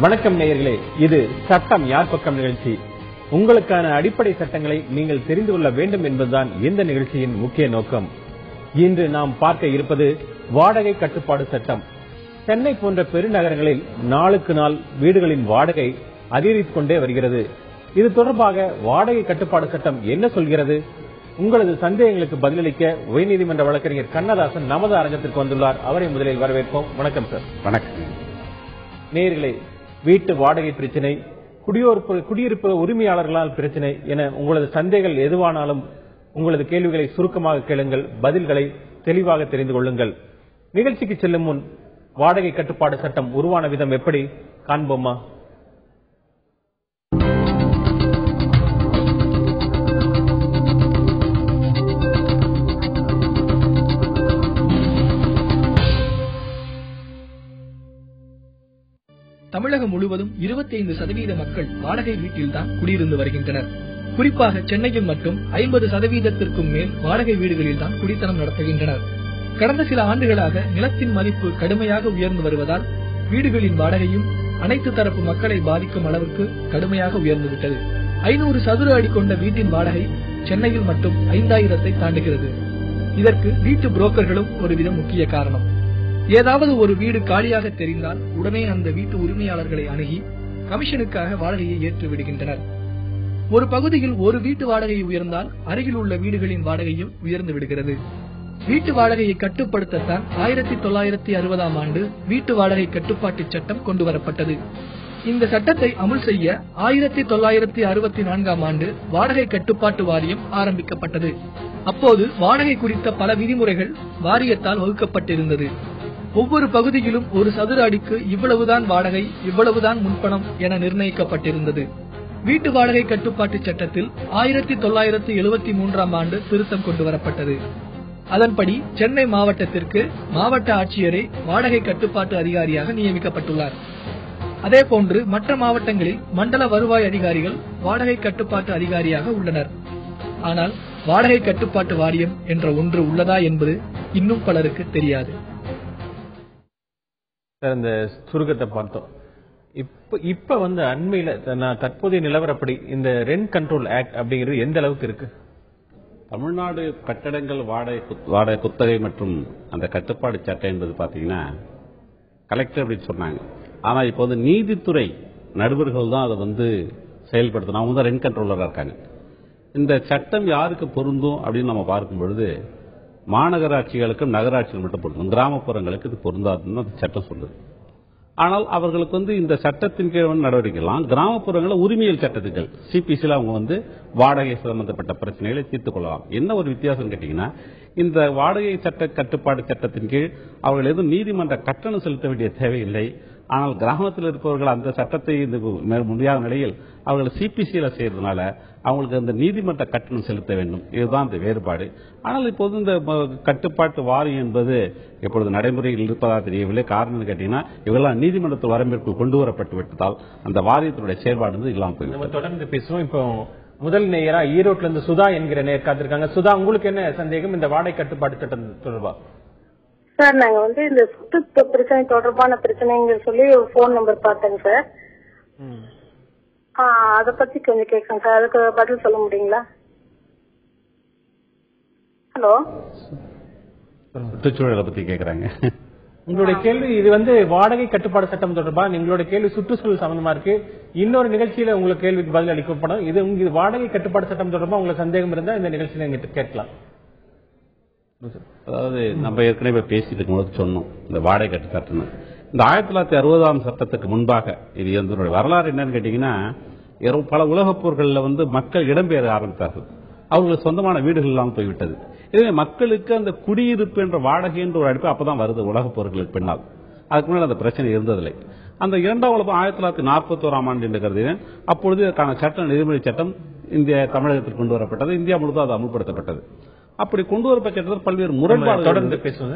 வணக்கம் நேயர்களே, இது சட்டம் யார் பக்கம் நிகழ்ச்சி. உங்களுக்கான அடிப்படை சட்டங்களை நீங்கள் தெரிந்து கொள்ள வேண்டும் என்பதுதான் இந்த நிகழ்ச்சியின் முக்கிய நோக்கம். இன்று நாம் பார்க்க இருப்பது வாடகை கட்டுப்பாடு சட்டம். சென்னை போன்ற பெருநகரங்களில் நாளுக்கு நாள் வீடுகளின் வாடகை அதிகரித்துக் கொண்டே வருகிறது. இது தொடர்பாக வாடகை கட்டுப்பாடு சட்டம் என்ன சொல்கிறது? உங்களது சந்தேகங்களுக்கு பதிலளிக்க உயர்நீதிமன்ற வழக்கறிஞர் கண்ணதாசன் நமது அரங்கத்திற்கு வந்துள்ளார். அவரை முதலில் வரவேற்போம். வணக்கம் சார். வணக்கம் நேயர்களே, வீட்டு வாடகை பிரச்சனை, குடியிருப்பு உரிமையாளர்களால் பிரச்சனை என உங்களது சந்தேகங்கள் எதுவானாலும் உங்களது கேள்விகளை சுருக்கமாக கேளுங்கள், பதில்களை தெளிவாக தெரிந்து கொள்ளுங்கள். நிகழ்ச்சிக்கு செல்லும் முன் வாடகை கட்டுப்பாடு சட்டம் உருவான விதம் எப்படி காண்போமா? தமிழகம் முழுவதும் 25% மக்கள் வாடகை வீட்டில்தான் குடியிருந்து வருகின்றனர். குறிப்பாக சென்னையில் மட்டும் 50%த்திற்கும் மேல் வாடகை வீடுகளில் தான் குடித்தனம் நடத்துகின்றனர். கடந்த சில ஆண்டுகளாக நிலத்தின் மதிப்பு கடுமையாக உயர்ந்து வருவதால் வீடுகளின் வாடகையும் அனைத்து தரப்பு மக்களை பாதிக்கும் அளவுக்கு கடுமையாக உயர்ந்துவிட்டது. 500 சதுர அடி கொண்ட வீட்டின் வாடகை சென்னையில் மட்டும் 5000 தாண்டுகிறது. இதற்கு வீட்டு புரோக்கர்களும் ஒருவித முக்கிய காரணம். ஏதாவது ஒரு வீடு காலியாக தெரிந்தால் உடனே அந்த வீட்டு உரிமையாளர்களை அணுகி கமிஷனுக்காக வாடகையை ஏற்று விடுகின்றனர். ஒரு பகுதியில் ஒரு வீட்டு வாடகை உயர்ந்தால் அருகில் உள்ள வீடுகளின் வாடகையும் உயர்ந்து விடுகிறது. வீட்டு வாடகையை கட்டுப்படுத்தத்தான் 1960ஆம் ஆண்டு வீட்டு வாடகை கட்டுப்பாட்டு சட்டம் கொண்டுவரப்பட்டது. இந்த சட்டத்தை அமுல் செய்ய 1964ஆம் ஆண்டு வாடகை கட்டுப்பாட்டு வாரியம் ஆரம்பிக்கப்பட்டது. அப்போது வாடகை குறித்த பல விதிமுறைகள் வாரியத்தால் வகுக்கப்பட்டிருந்தது. ஒவ்வொரு பகுதியிலும் ஒரு சதுர அடிக்கு இவ்வளவுதான் வாடகை, இவ்வளவுதான் முன்பணம் என நிர்ணயிக்கப்பட்டிருந்தது. வீட்டு வாடகை கட்டுப்பாட்டு சட்டத்தில் 1973ஆம் ஆண்டு திருத்தம் கொண்டுவரப்பட்டது. அதன்படி சென்னை மாவட்டத்திற்கு மாவட்ட ஆட்சியரே வாடகை கட்டுப்பாட்டு அதிகாரியாக நியமிக்கப்பட்டுள்ளார். அதேபோன்று மற்ற மாவட்டங்களில் மண்டல வருவாய் அதிகாரிகள் வாடகை கட்டுப்பாட்டு அதிகாரியாக உள்ளனர். ஆனால் வாடகை கட்டுப்பாட்டு வாரியம் என்ற ஒன்று உள்ளதா என்பது இன்னும் பலருக்கு தெரியாது. இந்த சுருக்கத்தை பார்த்தோம். இப்ப அண்மையில தற்போதைய நிலவரப்படி இந்த ரெண்ட் கண்ட்ரோல் ஆக்ட் அப்படிங்கிறது எந்த அளவுக்கு இருக்கு? தமிழ்நாடு கட்டடங்கள் வாடகை குத்தகை மற்றும் அந்த கட்டுப்பாடு சட்டம் என்பது பாத்தீங்கன்னா கலெக்டர் அப்படின்னு சொன்னாங்க. ஆனா இப்போ நீதித்துறை நடுவர்கள் தான் அதை செயல்படுத்தணும். அவங்க தான் ரெண்ட் கண்ட்ரோலரா இருக்காங்க. இந்த சட்டம் யாருக்கு பொருந்தும் அப்படின்னு நம்ம பார்க்கும் பொழுது மாநகராட்சிகளுக்கும் நகராட்சிகள் மட்டும் பொருந்தும், கிராமப்புறங்களுக்கு இது பொருந்தாதுன்னு அந்த சட்டம் சொல்லுது. ஆனால் அவர்களுக்கு இந்த சட்டத்தின் கீழ் நடவடிக்கைலாம் கிராமப்புறங்களில் உரிமையல் சட்டத்துக்கள் சிபிசியில் அவங்க வாடகை சம்பந்தப்பட்ட பிரச்சனைகளை தீர்த்துக் கொள்ளலாம். என்ன ஒரு வித்தியாசம் கேட்டீங்கன்னா, இந்த வாடகை சட்ட கட்டுப்பாடு சட்டத்தின் கீழ் அவர்கள் எதுவும் நீதிமன்ற கட்டணம் செலுத்த வேண்டிய தேவையில்லை. ஆனால் கிராமத்தில் இருப்பவர்கள் அந்த சட்டத்தை முடியாத நிலையில் அவர்கள் சிபிசியில செய்யறதுனால அவங்களுக்கு அந்த நீதிமன்ற கட்டணம் செலுத்த வேண்டும். இதுதான் இந்த வேறுபாடு. ஆனால் இப்போது இந்த கட்டுப்பாட்டு வாரியம் என்பது இப்பொழுது நடைமுறையில் இருப்பதாக தெரியவில்லை. காரணம் கேட்டீங்கன்னா, இவெல்லாம் நீதிமன்றத்தில் வரம்பிற்குள் கொண்டு வரப்பட்டு விட்டதால் அந்த வாரியத்தினுடைய செயல்பாடு இல்லாமல் போய் தொடர்ந்து பேசுவோம். இப்போ முதல் நேயரா ஈரோட்ல இருந்து சுதா என்கிற நேயர் காத்திருக்காங்க. சுதா, உங்களுக்கு என்ன சந்தேகம் இந்த வாடகை கட்டுப்பாட்டு சட்டம் தொடர்பா? சார், நாங்க இந்த சொத்து பிரச்சனை தொடர்பான பிரச்சனைங்க சொல்லி ஒரு போன் நம்பர் பார்த்தேங்க சார். அத பத்தி கொஞ்சம் கேட்கணும் சார். அதுக்கு பதில் சொல்ல முடியுங்களா? ஹலோ, சுற்றுச்சூழலை பத்தி கேக்குறாங்க. உங்களுடைய கேள்வி இது வாடகை கட்டுப்பாடு சட்டம் தொடர்பா உங்களுடைய கேள்வி சுற்றுச்சூழல் சம்பந்தமா இருக்கு. இன்னொரு நிகழ்ச்சியில உங்களுக்கு கேள்விக்கு பதில் அளிக்கப்படும். இது வாடகை கட்டுப்பாடு சட்டம் தொடர்பா உங்களுக்கு சந்தேகம் இருந்தா இந்த நிகழ்ச்சியில எங்கிட்ட கேட்கலாம். அதாவது நம்ம ஏற்கனவே பேசிட்டு இருக்கும்போது சொன்னோம், இந்த வாடகை கட்டுப்பாட்டு இந்த 1960ஆம் சட்டத்துக்கு முன்பாக இது இதனுடைய வரலாறு என்னன்னு கேட்டீங்கன்னா, பல உலகப் போர்களில் மக்கள் இடம்பெயர ஆரம்பித்தார்கள். அவங்களுக்கு சொந்தமான வீடுகள் இல்லாமல் போய்விட்டது. எனவே மக்களுக்கு அந்த குடியிருப்பு என்ற வாடகை என்ற ஒரு அடிப்பு அப்பதான் வருது உலகப் போர்களுக்கு பின்னால். அதுக்கு முன்னாடி அந்த பிரச்சனை இருந்ததில்லை. அந்த இரண்டாம் உலகம் 1941ஆம் ஆண்டு என்று கருதினேன். அப்பொழுது இதற்கான சட்டம் நெறிமுறை சட்டம் இந்திய தமிழகத்தில் கொண்டு வரப்பட்டது. இந்தியா முழுவதும் அது அமுல்படுத்தப்பட்டது. அப்படி கொண்டு வரப்பட்ட சட்டத்தில் பல்வேறு முரண்பாடு. தொடர்ந்து பேசுவது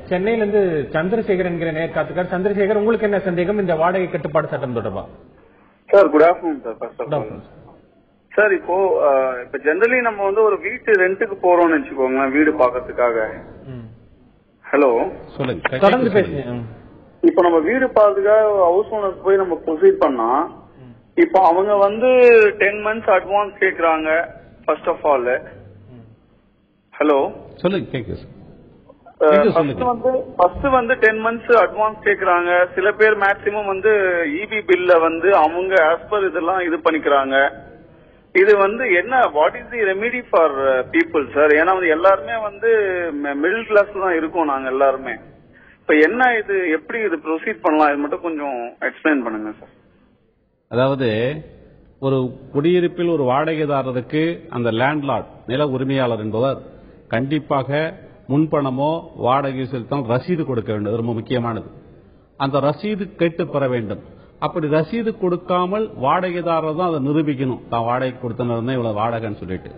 சென்னையிலிருந்து சந்திரசேகர் என்கிற நேயர் காத்துக்கார். சந்திரசேகர், உங்களுக்கு என்ன சந்தேகம் இந்த வாடகை கட்டுப்பாடு சட்டம் தொடர்பா? Sir, good afternoon sir. First of all sir, இப்போ ஜெனரலி நம்ம ஒரு வீட்டு ரெண்டுக்கு போறோம்னு வச்சுக்கோங்க, வீடு பாக்கிறதுக்காக. ஹலோ, சொல்லுங்க, தொடர்ந்து பேசுங்க. இப்ப நம்ம வீடு பாதுகாப்பு ஹவுஸ் ஓனர்ஸ் போய் நம்ம ப்ரொசீட் பண்ணா, இப்ப அவங்க 10 months அட்வான்ஸ் கேக்குறாங்க. ஃபர்ஸ்ட் ஆஃப் ஆல் ஹலோ சொல்லுங்க, கேக்குது. ஃபர்ஸ்ட் 10 months அட்வான்ஸ் கேக்குறாங்க. சில பேர் மேக்சிமம் இபி பில்ல அவங்க ஆஸ் பர் இதெல்லாம் இது பண்ணிக்கிறாங்க. இது என்ன, what is the remedy for people sir? ஏன்னா எல்லாருமே மிடில் கிளாஸ்ல தான் இருக்கோம் நாங்க எல்லாருமே. இப்ப என்ன இது, எப்படி இது ப்ரொசீட் பண்ணலாம், இது மட்டும் கொஞ்சம் எக்ஸ்பிளைன் பண்ணுங்க சார். அதாவது ஒரு குடியிருப்பில் ஒரு வாடகைதாரருக்கு அந்த லேண்ட்லார்ட், நில உரிமையாளர் என்பவர் கண்டிப்பாக முன்பணமோ வாடகை செலுத்தால் ரசீது கொடுக்க வேண்டும். ரொம்ப முக்கியமானது. அந்த ரசீது கேட்டு பெற வேண்டும். அப்படி ரசீது கொடுக்காமல் வாடகைதாரர் தான் அதை நிரூபிக்கணும், தான் வாடகை கொடுத்தனர் இவ்வளவு வாடகைன்னு சொல்லிட்டு.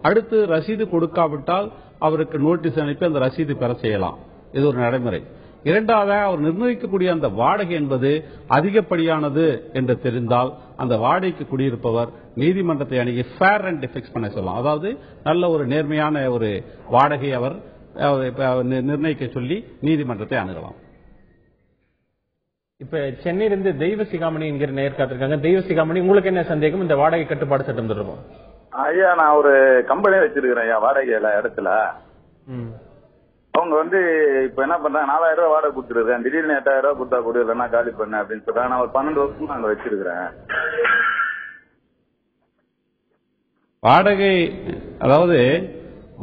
அடுத்து ரசீது கொடுக்காவிட்டால் அவருக்கு நோட்டீஸ் அனுப்பி அந்த ரசீது பெற செய்யலாம். இது ஒரு நடைமுறை. இரண்டாவதாக, அவர் நிர்ணயிக்கக்கூடிய அந்த வாடகை என்பது அதிகப்படியானது என்று தெரிந்தால் அந்த வாடகைக்கு குடியிருப்பவர் நீதிமன்றத்தை அணுகி ஃபேர் ரெண்ட் ஃபிக்ஸ் பண்ண சொல்லலாம். அதாவது நல்ல ஒரு நேர்மையான ஒரு வாடகை அவர் நிர்ணயிக்க சொல்லி நீதிமன்றத்தை அணுகலாம். இப்ப சென்னையிலிருந்து தெய்வ சிகாமணி என்கிற நேயர் காத்திருக்காங்க. தெய்வ சிகாமணி, உங்களுக்கு என்ன சந்தேகம் இந்த வாடகை கட்டுப்பாடு சட்டம் தொடர்பா? ஐயா, நான் ஒரு கம்பெனி வச்சிருக்கிறேன் ஐயா, வாடகையில இடத்துல. அவங்க இப்ப என்ன பண்றாங்க, 4000 ரூபாய் வாடகை கொடுத்துருக்கேன். திடீர்னு 8000 ரூபாய் கொடுத்தா கூட இல்லைன்னா காலி பண்ண அப்படின்னு சொல்றாங்க. நான் ஒரு 12 வருஷம் அங்க வச்சிருக்கிறேன் வாடகை. அதாவது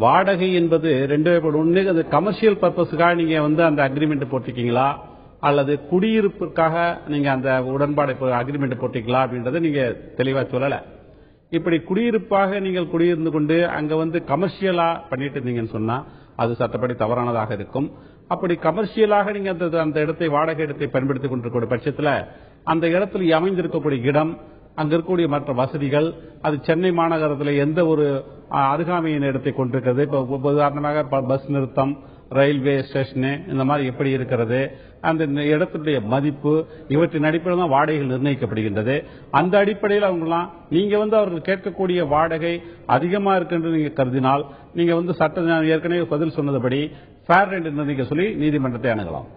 வாடகை என்பது ரெண்டு வகைப்படும். ஒன்று, அது கமர்ஷியல் பர்பஸுக்காக நீங்க அந்த அக்ரிமெண்ட் போட்டிருக்கீங்களா, அல்லது குடியிருப்புக்காக நீங்க அந்த உடன்பாடு அக்ரிமெண்ட் போட்டிருக்கீங்களா அப்படின்றத நீங்க தெளிவா சொல்லல. இப்படி குடியிருப்பாக நீங்கள் குடியிருந்து கொண்டு அங்க கமர்ஷியலா பண்ணிட்டு இருந்தீங்கன்னு சொன்னா அது சட்டப்படி தவறானதாக இருக்கும். அப்படி கமர்ஷியலாக நீங்க அந்த இடத்தை, வாடகை இடத்தை பயன்படுத்திக் கொண்டிருக்கிற பட்சத்தில் அந்த இடத்தில் அமைந்திருக்கக்கூடிய இடம், அங்க இருக்கக்கூடிய மற்ற வசதிகள், அது சென்னை மாநகரத்தில் எந்த ஒரு அருகாமையின் இடத்தை கொண்டிருக்கிறது. இப்போ உதாரணமாக பஸ் நிறுத்தம், ரயில்வே ஸ்டேஷனு, இந்த மாதிரி எப்படி இருக்கிறது, அந்த இடத்துடைய மதிப்பு, இவற்றின் அடிப்படையில் தான் வாடகைகள் நிர்ணயிக்கப்படுகின்றது. அந்த அடிப்படையில் அவங்கலாம் நீங்க அவர்கள் கேட்கக்கூடிய வாடகை அதிகமா இருக்கு நீங்க கருதினால் நீங்க சட்ட ஏற்கனவே பதில் சொன்னதுபடி ஃபேர் ரெண்ட் நிர்ணயிக்க சொல்லி நீதிமன்றத்தை அணுகலாம்.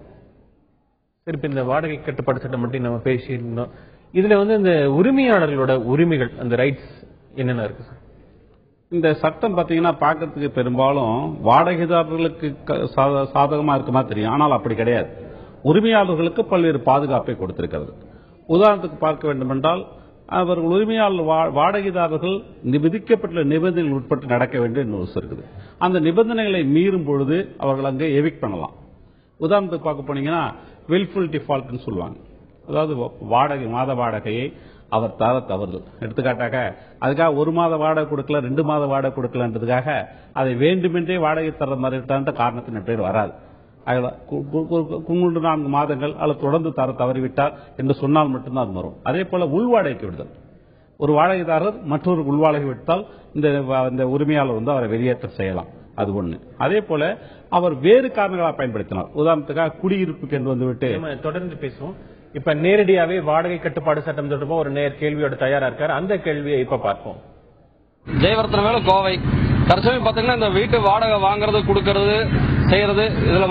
திருப்பி இந்த வாடகை கட்டுப்பாடு சட்டம் மட்டும் நம்ம பேசியிருந்தோம். இதுல இந்த உரிமையாளர்களோட உரிமைகள், அந்த ரைட்ஸ் என்னென்ன இருக்கு சார்? இந்த சட்டம் பாத்தீங்கன்னா பார்க்கறதுக்கு பெரும்பாலும் வாடகைதாரர்களுக்கு சாதகமா இருக்குமா தெரியும். ஆனால் அப்படி கிடையாது. உரிமையாளர்களுக்கு பல்வேறு பாதுகாப்பை கொடுத்திருக்கிறது. உதாரணத்துக்கு பார்க்க வேண்டும் என்றால், அவர்கள் உரிமையாளர் வாடகைதாரர்கள் விதிக்கப்பட்ட நிபந்தனைகள் உட்பட்டு நடக்க வேண்டும் என்று இருக்குது. அந்த நிபந்தனைகளை மீறும் பொழுது அவர்கள் அங்கே எவிக்ட் பண்ணலாம். உதாரணத்துக்கு பார்க்க போனீங்கன்னா வில்ஃபுல் டிஃபால்ட்னு சொல்லுவாங்க. அதாவது வாடகை, மாத வாடகையை அவர் தர தவறு. எடுத்துக்காட்டாக அதுக்காக 1 மாத வாடகை கொடுக்கல, 2 மாத வாடகை கொடுக்கலன்றதுக்காக அதை வேண்டுமென்றே வாடகை தர மறுத்த காரணத்தின் பேர் வராது. 3-4 மாதங்கள் அல்லது தொடர்ந்து தர தவறிவிட்டார் என்று சொன்னால் மட்டும்தான் அது வரும். அதே போல உள்வாடகைக்கு விடுதல். ஒரு வாடகைதாரர் மற்றொரு உள்வாடகை விட்டால் இந்த உரிமையாளர் அவரை வெளியேற்றம் செய்யலாம். அது ஒண்ணு. அதே போல அவர் வேறு காரணங்களாக பயன்படுத்தினார். உதாரணத்துக்காக குடியிருப்புக்கு என்று விட்டு தொடர்ந்து பேசுவோம். இப்ப நேரடியாவே வாடகை கட்டுப்பாடு சட்டம் தொடர்பா ஒரு நேர் கேள்வியோட தயாரா இருக்காரு. அந்த கேள்வியை இப்ப பார்ப்போம். ஜெயவர்த்தன வேலை, கோவை. தற்சமயம் பாத்தீங்கன்னா இந்த வீட்டு வாடகை வாங்குறது, கொடுக்கறது, செய்யறது, இதுல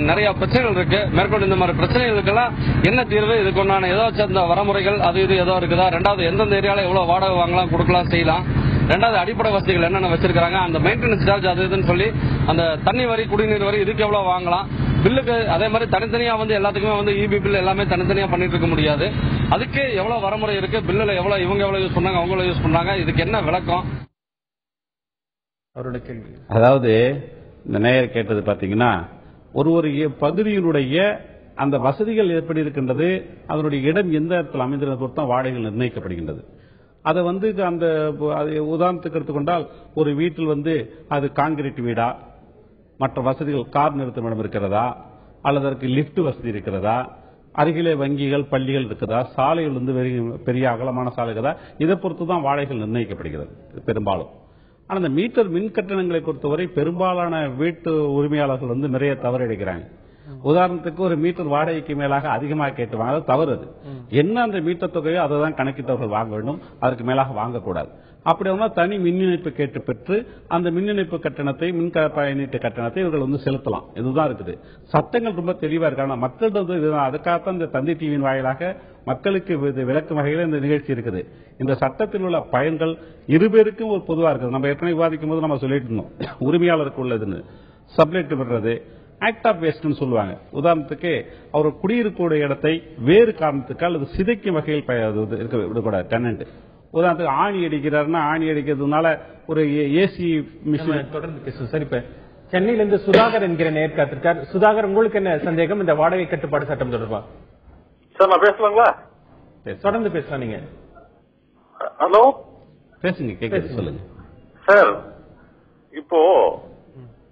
நிறைய பிரச்சனைகள் இருக்கு. மேற்கொண்டு இந்த மாதிரி பிரச்சனைகளுக்கெல்லாம் என்ன தீர்வு? இதுக்கு ஒன்றான ஏதாச்சும் அந்த வரமுறைகள் அது இது ஏதோ இருக்குதா? ரெண்டாவது, எந்தெந்த ஏரியால எவ்வளவு வாடகை வாங்கலாம், கொடுக்கலாம், செய்யலாம்? ரெண்டாவது, அடிப்படை வசதிகள் என்னென்ன வச்சிருக்காங்க, அந்த மெயின்டெனன்ஸ் சார்ஜ் அது இதுன்னு சொல்லி அந்த தண்ணி வரி, குடிநீர் வரி, இதுக்கு எவ்வளவு வாங்கலாம், பில்லுக்கு அதே மாதிரி தனித்தனியா எல்லாத்துக்குமே இபி பில் எல்லாமே தனித்தனியா பண்ணிட்டு இருக்க முடியாது. அதுக்கு எவ்வளவு வரமுறை இருக்கு, பில்லுல எவ்வளவு இவங்க எவ்வளவு யூஸ் பண்ணாங்க, அவங்க யூஸ் பண்ணாங்க, இதுக்கு என்ன விளக்கம்? அவரோட கேள்வி. அதாவது இந்த நேயர் கேட்டது பாத்தீங்கன்னா, ஒரு பகுதியினுடைய அந்த வசதிகள் எப்படி இருக்கின்றது, அதனுடைய இடம் எந்த இடத்தில் அமைந்திருந்த பொறுத்தான் வாடகைகள் நிர்ணயிக்கப்படுகின்றது. அதை அந்த உதாரணத்துக்கு எடுத்துக்கொண்டால், ஒரு வீட்டில் அது கான்கிரீட் வீடா, மற்ற வசதிகள் கார் நிறுத்தும் இடம் இருக்கிறதா, அல்லது அதற்கு லிப்ட் வசதி இருக்கிறதா, அருகிலே வங்கிகள், பள்ளிகள் இருக்குதா, சாலைகள் பெரிய அகலமான சாலை இருக்குதா, இதை பொறுத்து தான் வாடகைகள் நிர்ணயிக்கப்படுகிறது பெரும்பாலும். ஆனால் இந்த மீட்டர் மின் கட்டணங்களை பொறுத்தவரை பெரும்பாலான வீட்டு உரிமையாளர்கள் நிறைய தவறு எடுக்கிறாங்க. உதாரணத்துக்கு ஒரு மீட்டர் வாடகைக்கு மேலாக அதிகமாக கேட்டு வாங்க, தவறு. அது என்ன அந்த மீட்டர் தொகையோ அதை தான் கணக்கிட்டவர்கள் வாங்க வேண்டும், அதற்கு மேலாக வாங்கக்கூடாது. அப்படி வந்து தனி மின் இணைப்பு கேட்டு பெற்று அந்த மின் இணைப்பு கட்டணத்தை மின் பயனீட்டு கட்டணத்தை இவர்கள் வந்து செலுத்தலாம். இதுதான் இருக்குது. சட்டங்கள் ரொம்ப தெளிவா இருக்கு. ஆனால் மக்கள் அதுக்காகத்தான் இந்த தந்தி டிவியின் வாயிலாக மக்களுக்கு விளக்கும் வகையில் இந்த நிகழ்ச்சி இருக்குது. இந்த சட்டத்தில் உள்ள பயன்கள் இருபேருக்கும் ஒரு பொதுவாக இருக்குது. நம்ம ஏற்கனவே விவாதிக்கும் போது நம்ம சொல்லிட்டு இருந்தோம், உரிமையாளருக்கு உள்ளதுன்னு சப்ளெட் விடுறது ஆக்ட் ஆஃப் வேஸ்ட்னு சொல்லுவாங்க. உதாரணத்துக்கு அவர் குடியிருக்கக்கூடிய இடத்தை வேறு காரணத்துக்கு அல்லது சிதைக்கும் வகையில் விடக்கூடாது டெனன்ட். உதாரணத்துக்கு ஆணி அடிக்கிறாருன்னா ஆணி அடிக்கிறதுனால ஒரு ஏசி மிஷின் தொடர்ந்து பேசுவோம். சரி, இப்ப சென்னையிலிருந்து சுதாகர் என்கிற நேர்காத்திருக்கார். சுதாகர், உங்களுக்கு என்ன சந்தேகம் இந்த வாடகை கட்டுப்பாடு சட்டம் தொடர்பா? சார் நான் பேசலாங்களா? தொடர்ந்து பேசலாம். நீங்க ஹலோ பேசுங்க, கேட்குது, சொல்லுங்க சார். இப்போ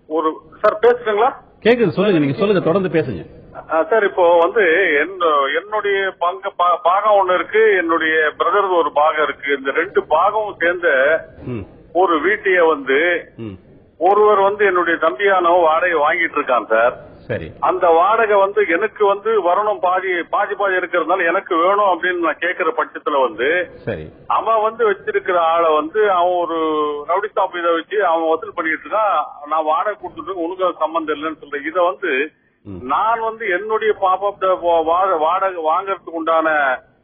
ஒரு சார் பேசுறீங்களா? கேக்குது, சொல்லுங்க, நீங்க சொல்லுங்க, தொடர்ந்து பேசுங்க சார். இப்போ வந்து என்னுடைய பாகம் ஒண்ணு இருக்கு, என்னுடைய பிரதர் ஒரு பாகம் இருக்கு. இந்த 2 பாகமும் சேர்ந்த ஒரு வீட்டைய வந்து ஒருவர் வந்து என்னுடைய தம்பியானவ வாடகை வாங்கிட்டு இருக்கான் சார். சரி, அந்த வாடகை வந்து எனக்கு வந்து வரணும், பாதி இருக்கிறதுனால எனக்கு வேணும் அப்படின்னு நான் கேட்கிற பட்சத்துல வந்து சரி, அவன் வந்து வச்சிருக்கிற ஆளை வந்து அவன் ஒரு ரவுடி ஸ்டாப் இதை வச்சு அவன் வசூல் பண்ணிட்டு இருக்கான். நான் வாடகை கொடுத்துட்டு உனக்கு சம்பந்தம் இல்லைன்னு சொல்றேன். இதை வந்து நான் வந்து என்னுடைய வாடகை வாங்கறதுக்கு உண்டான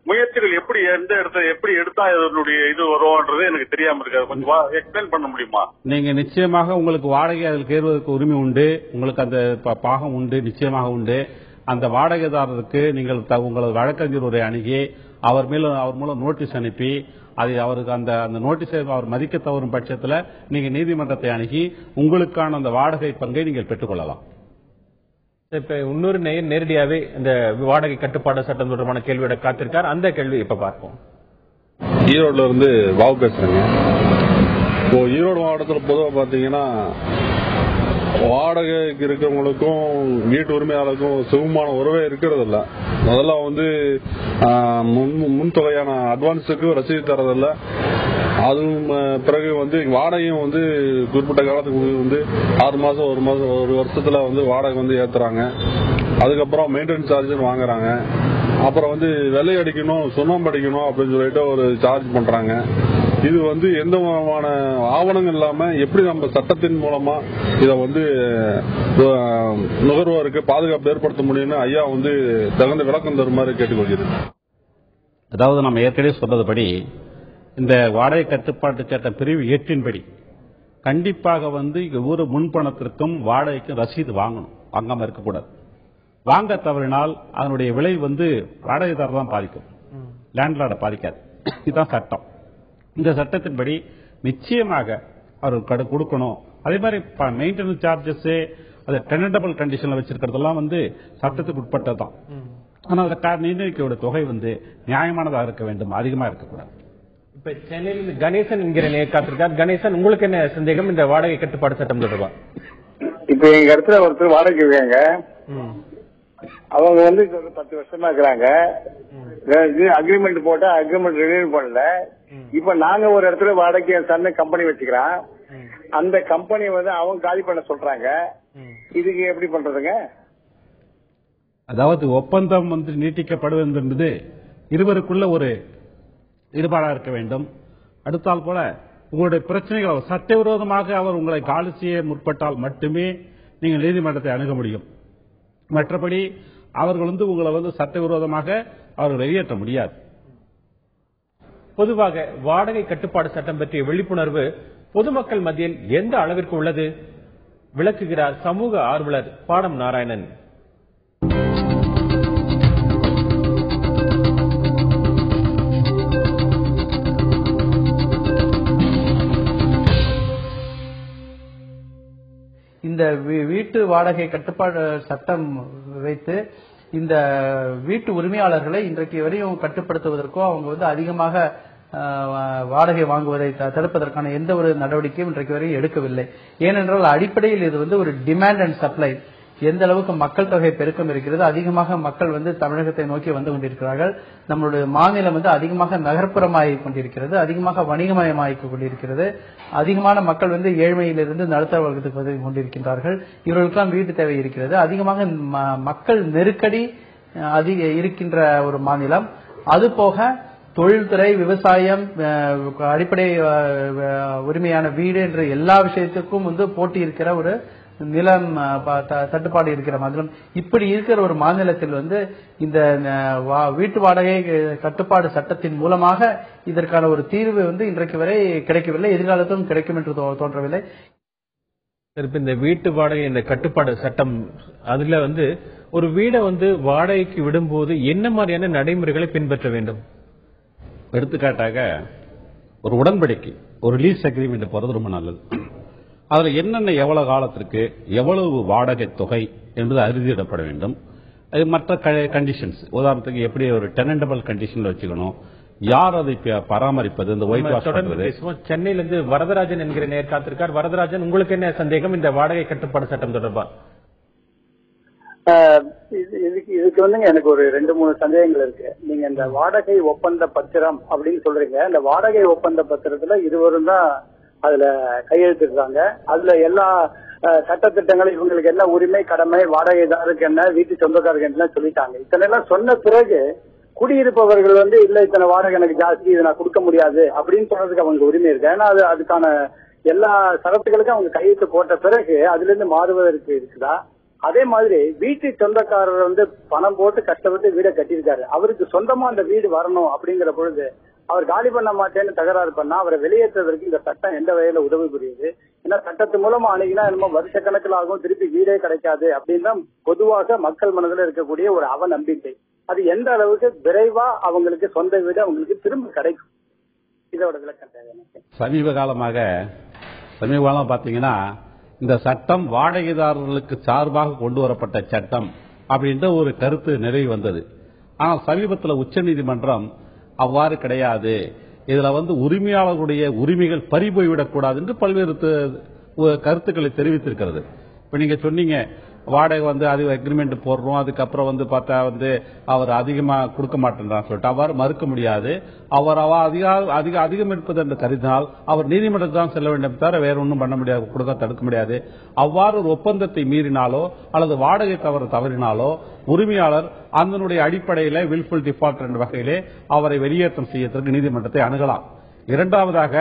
முயற்சிகள் எப்படி எந்த இடத்துல எப்படி எடுத்தா இதனுடைய இது வரும்ன்றது எனக்கு தெரியாம இருக்காது. கொஞ்சம் எக்ஸ்பிளைன் பண்ண முடியுமா? நீங்க நிச்சயமாக உங்களுக்கு வாடகை அதில் கேறுவதற்கு உரிமை உண்டு, உங்களுக்கு அந்த பாகம் உண்டு, நிச்சயமாக உண்டு. அந்த வாடகைதாரருக்கு நீங்கள் உங்களது வழக்கறிஞர் ஒரு அணுகி அவர் மூலம் நோட்டீஸ் அனுப்பி அதை அவருக்கு அந்த நோட்டீஸை அவர் மதிக்க தவறும் பட்சத்தில் நீங்க நீதிமன்றத்தை அணுகி உங்களுக்கான அந்த வாடகை பங்கை நீங்கள் பெற்றுக்கொள்ளலாம். இப்ப இன்னொரு நேரடியாவே இந்த வாடகை கட்டுப்பாடு சட்டம் தொடர்பான கேள்வியோட காத்திருக்கார். அந்த கேள்வி இப்ப பார்ப்போம். ஈரோடுல இருந்து வாவு பேசுறேங்க. இப்போ ஈரோடு மாவட்டத்தில் பொதுவாக பாத்தீங்கன்னா வாடகைக்கு இருக்கிறவங்களுக்கும் வீட்டு உரிமையாளருக்கும் சுகமான உறவே இருக்கிறது இல்ல. முதல்ல வந்து முன்தொகையான அட்வான்ஸுக்கு ரசீது தரதில்ல. அதுவும் பிறகு வந்து வாடகையும் வந்து குறிப்பிட்ட காலத்துக்கு வந்து 6 மாசம் 1 மாசம் 1 வருஷத்துல வந்து வாடகை வந்து ஏத்துறாங்க. அதுக்கப்புறம் மெயின்டெனன்ஸ் சார்ஜ் வாங்குறாங்க. அப்புறம் வந்து வெள்ளை அடிக்கணும், சுண்ணாம்பு அடிக்கணும் அப்படின்னு சொல்லிட்டு ஒரு சார்ஜ் பண்றாங்க. இது வந்து எந்த விதமான ஆவணங்கள் இல்லாம எப்படி நம்ம சட்டத்தின் மூலமா இதை வந்து நுகர்வோருக்கு பாதுகாப்பு ஏற்படுத்த முடியும்னு ஐயா வந்து தகுந்த விளக்கம் தருமாறு கேட்டுக்கொள்கிறேன். அதாவது நம்ம ஏற்கனவே சொன்னதுபடி இந்த வாடகை கட்டுப்பாட்டு சட்டம் பிரிவு 8 படி கண்டிப்பாக வந்து ஒவ்வொரு முன்பணத்திற்கும் வாடகைக்கும் ரசீது வாங்காம இருக்கக்கூடாது. வாங்க தவறினால் அதனுடைய விலை வந்து வாடகைதாரர் தான் பாதிக்கும், லேண்ட்லார்டை பாதிக்காது. இதுதான் சட்டம். இந்த சட்டத்தின்படி நிச்சயமாக அவர் கொடுக்கணும். அதே மாதிரி மெயின்டெனன்ஸ் சார்ஜஸ் அது டெனண்டபிள் கண்டிஷன்ல வச்சிருக்கிறதெல்லாம் வந்து சட்டத்துக்கு உட்பட்டதான். ஆனால் அதை நிர்ணயிக்க தொகை வந்து நியாயமானதாக இருக்க வேண்டும், அதிகமா இருக்கக்கூடாது. இப்ப சென்னையில் கணேசன் என்கிற காத்திருக்கார். கணேசன், உங்களுக்கு என்ன சந்தேகம் இந்த வாடகை கட்டுப்பாடு சட்டம் தொடர்பா? இப்ப எங்க இடத்துல ஒருத்தர் வாடகை இருக்காங்க. அவங்க வந்து 10 வருஷமா இருக்கிறாங்க. அக்ரிமெண்ட் போட்டா அக்ரிமெண்ட் ரினியூ பண்ணல. இப்ப நாங்க ஒரு இடத்துல வாடகை சன்ன கம்பெனி வச்சுக்கிறோம். அந்த கம்பெனி வந்து அவங்க காலி பண்ண சொல்றாங்க. இதுக்கு எப்படி பண்றதுங்க? அதாவது ஒப்பந்தம் வந்து நீட்டிக்கப்படுவது என்பது இருவருக்குள்ள ஒரு ஈடுபாடா இருக்க வேண்டும். அடுத்தால் போல உங்களுடைய பிரச்சனைகள் சட்டவிரோதமாக அவர் உங்களை காலி செய்ய முற்பட்டால் மட்டுமே நீங்கள் நீதிமன்றத்தை அணுக முடியும். மற்றபடி அவர்கள் வந்து உங்களை வந்து சட்டவிரோதமாக அவர்கள் வெளியேற்ற முடியாது. பொதுவாக வாடகை கட்டுப்பாடு சட்டம் பற்றிய விழிப்புணர்வு பொதுமக்கள் மத்தியில் எந்த அளவிற்கு உள்ளது விளக்குகிறார் சமூக ஆர்வலர் பாடம் நாராயணன். இந்த வீட்டு வாடகை கட்டுப்பாடு சட்டம் வைத்து இந்த வீட்டு உரிமையாளர்களை இன்றைக்கு வரையும் கட்டுப்படுத்துவதற்கோ அவங்க வந்து அதிகமாக வாடகை வாங்குவதை தடுப்பதற்கான எந்த ஒரு நடவடிக்கையும் இன்றைக்கு வரையும் எடுக்கவில்லை. ஏனென்றால் அடிப்படையில் இது வந்து ஒரு டிமாண்ட் அண்ட் சப்ளை. எந்த அளவுக்கு மக்கள் தொகை பெருக்கம் இருக்கிறது, அதிகமாக மக்கள் வந்து தமிழகத்தை நோக்கி வந்து கொண்டிருக்கிறார்கள். நம்மளுடைய மாநிலம் வந்து அதிகமாக நகர்ப்புறமாகிக் கொண்டிருக்கிறது, அதிகமாக வணிகமயமாகிக் கொண்டிருக்கிறது. அதிகமான மக்கள் வந்து ஏழ்மையிலிருந்து நடுத்தர வர்க்கத்துக்கு வந்து கொண்டிருக்கின்றார்கள். இவர்களுக்கெல்லாம் வீட்டு தேவை இருக்கிறது. அதிகமாக மக்கள் நெருக்கடி அதிக இருக்கின்ற ஒரு மாநிலம். அதுபோக தொழில்துறை, விவசாயம், அடிப்படை உரிமையான வீடு என்ற எல்லா விஷயத்துக்கும் போட்டி இருக்கிற ஒரு நிலம் தட்டுப்பாடு இருக்கிற மாநிலம். இப்படி இருக்கிற ஒரு மாநிலத்தில் இந்த வீட்டு வாடகை கட்டுப்பாடு சட்டத்தின் மூலமாக இதற்கான ஒரு தீர்வு இன்றைக்கு வரை கிடைக்கவில்லை, எதிர்காலத்திலும் கிடைக்கும் என்று தோன்றவில்லை. இந்த வீட்டு வாடகை இந்த கட்டுப்பாடு சட்டம் அதுல ஒரு வீடை வாடகைக்கு விடும்போது என்ன மாதிரியான நடைமுறைகளை பின்பற்ற வேண்டும்? எடுத்துக்காட்டாக ஒரு உடன்படிக்கை, ஒரு லீஸ் அக்ரிமெண்ட் போறது ரொம்ப நல்லது. அதுல என்னென்ன எவ்வளவு காலத்திற்கு எவ்வளவு வாடகை தொகை என்பது அறுதியிடப்பட வேண்டும். அது மற்ற கண்டிஷன்ஸ், உதாரணத்துக்கு எப்படி ஒரு டெனண்டபிள் கண்டிஷன்ல வச்சுக்கணும், யார் அதை பராமரிப்பது, இந்த ஒயிட் வாஷ் பண்றது. சென்னையிலிருந்து வரதராஜன் என்கிற நேர் காத்திருக்கார். வரதராஜன், உங்களுக்கு என்ன சந்தேகம் இந்த வாடகை கட்டுப்பாடு சட்டம் தொடர்பா? இதுக்கு எனக்கு ஒரு 2-3 சந்தேகங்கள் இருக்கு. நீங்க இந்த வாடகை ஒப்பந்த பத்திரம் அப்படின்னு சொல்றீங்க. இந்த வாடகை ஒப்பந்த பத்திரத்துல இருவரும் தான் அதுல கையெழுத்திடுறாங்க. அதுல எல்லா சட்டத்திட்டங்களும் இவங்களுக்கு என்ன உரிமை, கடமை, வாடகைதாருக்கு என்ன, வீட்டு சொந்தக்காரருக்கு என்ன சொல்லிட்டாங்க. இத்தனை எல்லாம் சொன்ன பிறகு குடியிருப்பவர்கள் இல்ல இத்தனை வாடகை எனக்கு ஜாஸ்தி, இதை நான் கொடுக்க முடியாது அப்படின்னு சொல்றதுக்கு அவங்க உரிமை இருக்கு. ஏன்னா அதுக்கான எல்லா சரத்துகளுக்கும் அவங்க கையெழுத்து போட்ட பிறகு அதுல இருந்து மாறுவதற்கு இருக்குதா? அதே மாதிரி வீட்டு சொந்தக்காரர் பணம் போட்டு கஷ்டப்பட்டு வீடை கட்டியிருக்காரு, அவருக்கு சொந்தமா அந்த வீடு வரணும் அப்படிங்கிற பொழுது அவர் காலி பண்ண மாட்டேன்னு தகராறு பண்ணா அவரை வெளியேற்றுவதற்கு இந்த சட்டம் எந்த வகையில உதவி புரியுது? ஏன்னா சட்டத்து மூலமா அணுகினா என்னமோ வருஷ கணக்கில் ஆகும், திருப்பி வீடே கிடைக்காது அப்படின்னு தான் பொதுவாக மக்கள் மனதில் இருக்கக்கூடிய ஒரு அவநம்பிக்கை. அது எந்த அளவுக்கு விரைவா அவங்களுக்கு சொந்த வீடு அவங்களுக்கு திரும்ப கிடைக்கும்? இதோட விளக்கம் தேவை. சமீப காலம் பாத்தீங்கன்னா இந்த சட்டம் வாடகைதாரர்களுக்கு சார்பாக கொண்டு வரப்பட்ட சட்டம் அப்படின்ற ஒரு கருத்து நிறைவு வந்தது. ஆனால் சமீபத்தில் உச்சநீதிமன்றம் அவ்வாறு கிடையாது, இதுல உரிமையாளர்களுடைய உரிமைகள் பறிபோய்விடக்கூடாது என்று பல்வேறு கருத்துக்களை தெரிவித்திருக்கிறது. இப்ப நீங்க சொன்னீங்க வாடகை அது அக்ரிமெண்ட் போடுறோம், அதுக்கப்புறம் பார்த்தா அவர் அதிகமா கொடுக்க மாட்டேன்றான்னு சொல்லிட்டு அவ்வாறு மறுக்க முடியாது. அவர் அதிகம் இருப்பது என்று கருதினால் அவர் நீதிமன்றத்தில் தான் செல்ல வேண்டும் தவிர வேற ஒன்றும் பண்ண முடியாது, கொடுக்க தடுக்க முடியாது. அவ்வாறு ஒரு ஒப்பந்தத்தை மீறினாலோ அல்லது வாடகை தவறினாலோ உரிமையாளர் அதனுடைய அடிப்படையில் வில்ஃபுல் டிஃபால்ட் என்ற வகையிலே அவரை வெளியேற்றம் செய்யறதுக்கு நீதிமன்றத்தை அணுகலாம். இரண்டாவதாக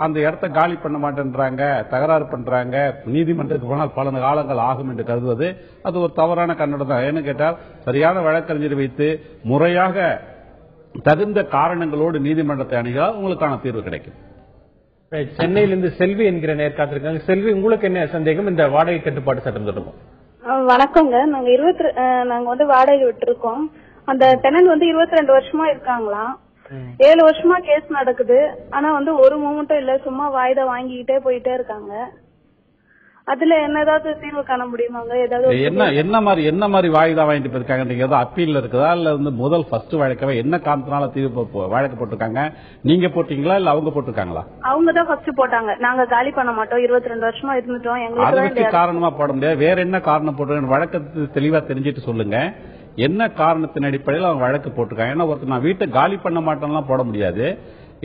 அந்த இடத்தை காலி பண்ண மாட்டேன்றாங்க, தகராறு பண்றாங்க, நீதிமன்றத்துக்கு போனால் பல காலங்கள் ஆகும் என்று கருதுவது அது ஒரு தவறான கண்ணோட்டம் தான். ஏன்னு கேட்டால் சரியான வழக்கறிஞர் வைத்து முறையாக தகுந்த காரணங்களோடு நீதிமன்றத்தை அணுகினால் உங்களுக்கான தீர்வு கிடைக்கும். சென்னையிலிருந்து செல்வி என்கிற நேர் காத்திருக்காங்க. செல்வி, உங்களுக்கு என்ன சந்தேகம் இந்த வாடகை கட்டுப்பாடு சட்டம் தொடர்பு? வணக்கங்க. நாங்க வாடகை விட்டுருக்கோம். அந்த டெனன்ட் 22 வருஷமா இருக்காங்களாம். 7 வருஷமா கேஸ் நடக்குது. ஆனா ஒரு மூமெண்ட்டும் இல்ல, சும்மா வாய்தா வாங்கிக்கிட்டே போயிட்டே இருக்காங்க. அதுல ஏதாவது தீர்வு காண முடியுமாங்க? என்ன மாதிரி வாய்தா வாங்கிட்டு போயிருக்காங்க? நீங்க ஏதாவது அப்பீல் இருக்குதா இல்ல முதல் ஃபர்ஸ்ட் வழக்கவே என்ன காரணத்தினால தீர்வு வழக்கு போட்டிருக்காங்க? நீங்க போட்டீங்களா இல்ல அவங்க போட்டிருக்காங்களா? அவங்க தான் ஃபர்ஸ்ட் போட்டாங்க. நாங்க காலி பண்ண மாட்டோம், 22 வருஷமா இருந்துட்டோம், எங்களுக்கு காரணமா போட முடியாது. வேற என்ன காரணம் போட்டு வழக்கத்தை தெளிவா தெரிஞ்சிட்டு சொல்லுங்க. என்ன காரணத்தின் அடிப்படையில் அவங்க வழக்கு போட்டிருக்காங்க? ஏன்னா ஒருத்தர் நான் வீட்டை காலி பண்ண மாட்டேன்லாம் போட முடியாது.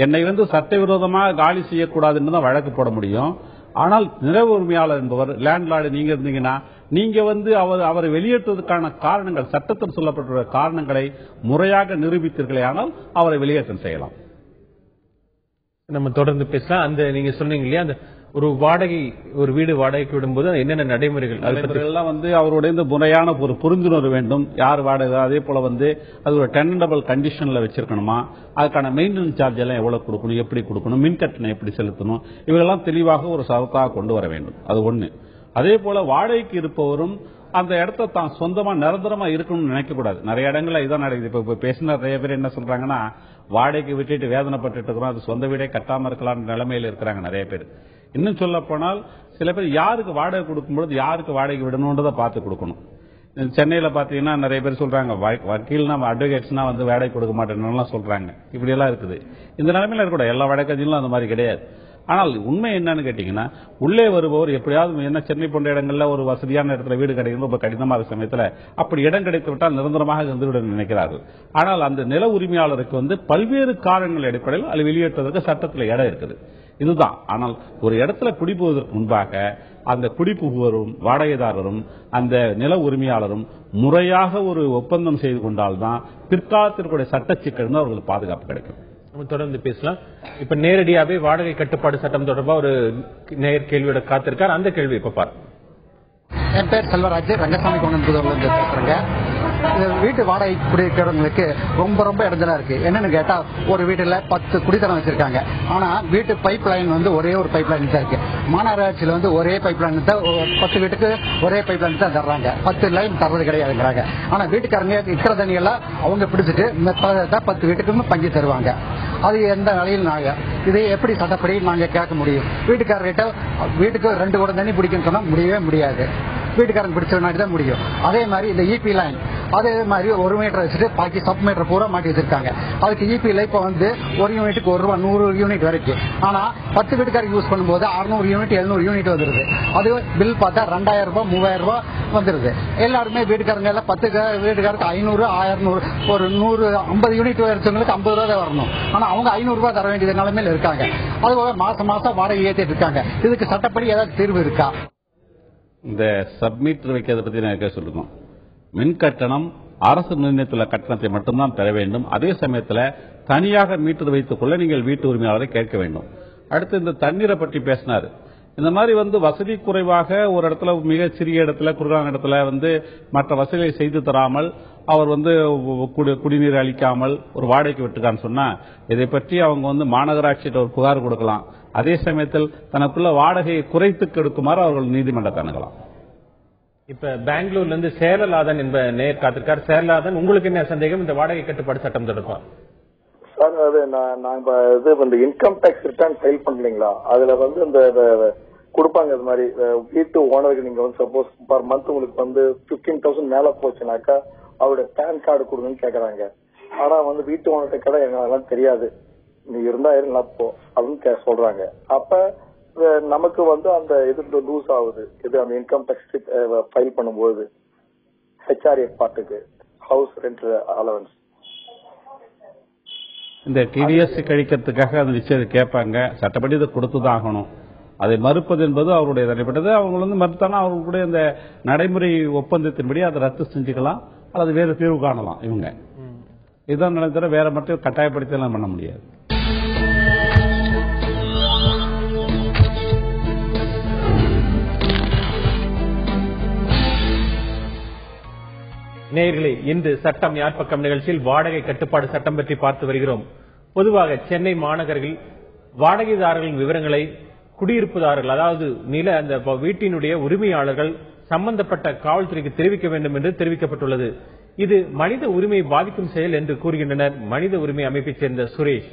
என்னை சட்டவிரோதமாக காலி செய்யக்கூடாதுன்னு தான் வழக்கு போட முடியும். ஆனால் நில உரிமையாளர் என்பவர், லேண்ட்லார்டு நீங்க இருந்தீங்கன்னா நீங்க அவரை வெளியேற்றுவதற்கான காரணங்கள், சட்டத்தில் சொல்லப்பட்டுள்ள காரணங்களை முறையாக நிரூபித்தீர்களே ஆனால் அவரை வெளியேற்றம் செய்யலாம். நம்ம தொடர்ந்து பேசலாம். அந்த நீங்க சொன்னீங்க இல்லையா, அந்த ஒரு வீடு வாடகைக்கு விடும்போது என்னென்ன நடைமுறைகள் அவருடைய முறையான ஒரு புரிந்துணர்வு வேண்டும். யார் வாடகை, அதே போல அது ஒரு டெனண்டபிள் கண்டிஷன்ல வச்சிருக்கணுமா, அதுக்கான மெயின்டெனன்ஸ் சார்ஜ் எல்லாம் எவ்வளவு கொடுக்கணும், எப்படி கொடுக்கணும், மின் கட்டணம் எப்படி செலுத்தணும், இவெல்லாம் தெளிவாக ஒரு சரத்தாக கொண்டு வர வேண்டும். அது ஒண்ணு. அதே போல வாடகைக்கு இருப்பவரும் அந்த இடத்த தான் சொந்தமா நிரந்தரமா இருக்கணும்னு நினைக்க கூடாது. நிறைய இடங்கள்ல இதான் நடக்குது. இப்ப பேசின நிறைய பேர் என்ன சொல்றாங்கன்னா, வாடகைக்கு விட்டுட்டு வேதனைப்பட்டு இருக்கிறோம், அது சொந்த வீடே கட்டாம இருக்கலாம் நிலைமையில இருக்கிறாங்க நிறைய பேர். இன்னும் சொல்ல போனால் சில பேர் யாருக்கு வாடகை கொடுக்கும்போது யாருக்கு வாடகை விடணும்ன்றதை பார்த்து கொடுக்கணும். சென்னையில பாத்தீங்கன்னா நிறைய பேர் சொல்றாங்க, வக்கீல்னா அட்வொகேட்ஸ்னா வாடகை கொடுக்க மாட்டேன்னு சொல்றாங்க. இப்படி எல்லாம் இருக்குது. இந்த நிலைமையில இருக்கக்கூடாது. எல்லா வழக்கறிஞர்களும் அந்த மாதிரி கிடையாது. ஆனால் உண்மை என்னன்னு கேட்டீங்கன்னா, உள்ளே வருபவர் எப்படியாவது என்ன சென்னை போன்ற இடங்கள்ல ஒரு வசதியான இடத்துல வீடு கிடைக்கும் ரொம்ப கடினமான சமயத்துல அப்படி இடம் கிடைத்து விட்டால் நிரந்தரமாக இருந்துவிட நினைக்கிறார்கள். ஆனால் அந்த நில உரிமையாளருக்கு பல்வேறு காரணங்கள் அடிப்படையில் அது வெளியேற்றுவதற்கு சட்டத்தில் இடம் இருக்குது. இதுதான். ஆனால் ஒரு இடத்துல குடிபுகுவதற்கு முன்பாக அந்த குடிபுகுவரும் வாடகைதாரரும் அந்த நில உரிமையாளரும் முறையாக ஒரு ஒப்பந்தம் செய்து கொண்டால்தான் பிற்காலத்திற்குரிய சட்ட சிக்கல் அவர்களுக்கு பாதுகாப்பு கிடைக்கும். தொடர்ந்து பேசலாம். இப்ப நேரடியாவே வாடகை கட்டுப்பாடு சட்டம் தொடர்பா ஒரு நேர் கேள்வியோட காத்திருக்கார். அந்த கேள்வி இப்ப பாரு. என் பேர் செல்வராஜ், ரங்கசாமி கோணம்புதூர்ல இருந்து பேசுறேங்க. வீட்டு வாடகை குடியிருக்கிறவங்களுக்கு ரொம்ப ரொம்ப இடைஞ்சலா இருக்கு. என்னன்னு கேட்டா, ஒரு வீட்டுல 10 குடித்தனம் வச்சிருக்காங்க. ஆனா வீட்டு பைப் லைன் ஒரே ஒரு பைப் லைன் தான் இருக்கு. மாநகராட்சியில ஒரே பைப் லைன் தான் 10 வீட்டுக்கு ஒரே பைப் லைன் தான் தர்றாங்க. 10 லைன் தர்றது கிடையாதுங்கிறாங்க. ஆனா வீட்டுக்காரங்க இருக்கிற தண்ணியெல்லாம் அவங்க பிடிச்சிட்டு 10 வீட்டுக்கும் பங்கி தருவாங்க. அது எந்த நிலையில் நாங்க இதை எப்படி சட்டப்படி நாங்க கேட்க முடியும்? வீட்டுக்காரர்கிட்ட வீட்டுக்கு 2 குடம் தண்ணி பிடிக்குன்னு சொன்னா முடியவே முடியாது. வீட்டுக்காரங்க பிடிச்ச தான் முடியும். அதே மாதிரி இந்த இபி லைன் அதே மாதிரி 1 மீட்டர் வச்சுட்டு பாக்கி சப் மீட்டர் பூரா மாட்டி வச்சிருக்காங்க. அதுக்கு இபில இப்ப 1 யூனிட்டுக்கு ₹1 100 யூனிட் வரைக்கும். ஆனா 10 வீட்டுக்காரங்க யூஸ் பண்ணும்போது 600 யூனிட் 700 யூனிட் வந்துருது. அது பில் பார்த்தா ₹2000 ₹3000 வந்துருது. எல்லாருமே வீட்டுக்காரங்க எல்லாம் 10 வீட்டுக்காரருக்கு 500 1100 ஒரு 150 யூனிட் வச்சவங்களுக்கு ₹50 வரணும். ஆனா அவங்க ₹500 தர வேண்டிய நிலைமையில இருக்காங்க. அதுபோல மாசம் மாசம் வாடகை ஏற்றிட்டு இருக்காங்க. இதுக்கு சட்டப்படி ஏதாவது தீர்வு இருக்கா? இந்த சப்மீட்டர் வைக்கிறத பத்தி நான் சொல்லுங்க. மின் கட்டணம் அரசு நிர்ணயித்துள்ள கட்டணத்தை மட்டும்தான் பெற வேண்டும். அதே சமயத்தில் தனியாக மீட்டர் வைத்துக் கொள்ள நீங்கள் வீட்டு உரிமையாளரை கேட்க வேண்டும். அடுத்து இந்த தண்ணீரை பற்றி பேசினார். இந்த மாதிரி வசதி குறைவாக ஒரு இடத்துல மிக சிறிய இடத்துல குறுகான இடத்துல மற்ற வசதிகளை செய்து தராமல் அவர் குடிநீர் அளிக்காமல் ஒரு வாடகைக்கு விட்டுக்கான்னு சொன்னா இதை பற்றி அவங்க மாநகராட்சியிட்ட ஒரு புகார் கொடுக்கலாம். அதே சமயத்தில் தனக்குள்ள வாடகையை குறைத்து கெடுக்குமாறு அவர்கள் நீதிமன்றத்தை அணுகலாம். இப்ப பெங்களூர்ல இருந்து சேரலாதன் என்ப நேர் காத்திருக்கார். சேரலாதன், உங்களுக்கு என்ன சந்தேகம் இந்த வாடகை கட்டுப்பாடு சட்டம் தொடர்பா? சார், அது நாங்க இந்த இன்கம் டாக்ஸ் ரிட்டர்ன் ஃபைல் பண்ணலீங்களா, அதுல இந்த கொடுப்பாங்க. இது மாதிரி வீட்டு ஓனருக்கு நீங்க சப்போஸ் பர் மந்த் உங்களுக்கு 15,000 மேல போச்சுனாக்கா அவருடைய பேன் கார்டு கொடுங்கன்னு கேக்குறாங்க. ஆனா வீட்டு ஓனர்கிட்ட கடை எங்களுக்கு தெரியாது, நீ இருந்தா இருப்போ அப்படின்னு சொல்றாங்க. அப்ப நமக்கு அந்த இது லூஸ் ஆகுது. இது அந்த இன்கம் டாக்ஸ் ஃபைல் பண்ணும்போது ஹெச்ஆர்ஏ பாட்டுக்கு ஹவுஸ் ரெண்ட் அலவன்ஸ் இந்த டிடிஎஸ் கழிக்கிறதுக்காக அந்த நிச்சயம் கேட்பாங்க. சட்டப்படி இதை கொடுத்துதான் ஆகணும். அதை மறுப்பது என்பது அவருடைய தனிப்பட்டது. அவங்க மறுத்தாலும் அவர்களுடைய இந்த நடைமுறை ஒப்பந்தத்தின்படி அதை ரத்து செஞ்சுக்கலாம் அல்லது வேறு தீர்வு காணலாம். இவங்க இதுதான் நினைத்தர வேற மட்டும் கட்டாயப்படுத்தலாம் பண்ண முடியாது. நேயர்களே, இன்று சட்டம் யார் பக்கம் நிகழ்ச்சியில் வாடகை கட்டுப்பாடு சட்டம் பற்றி பார்த்து வருகிறோம். பொதுவாக சென்னை மாநகரில் வாடகைதாரர்களின் விவரங்களை குடியிருப்புதாரர்கள், அதாவது அந்த வீட்டினுடைய உரிமையாளர்கள் சம்பந்தப்பட்ட காவல்துறைக்கு தெரிவிக்க வேண்டும் என்று தெரிவிக்கப்பட்டுள்ளது. இது மனித உரிமையை பாதிக்கும் செயல் என்று கூறுகின்றனர் மனித உரிமை அமைப்பைச் சேர்ந்த சுரேஷ்.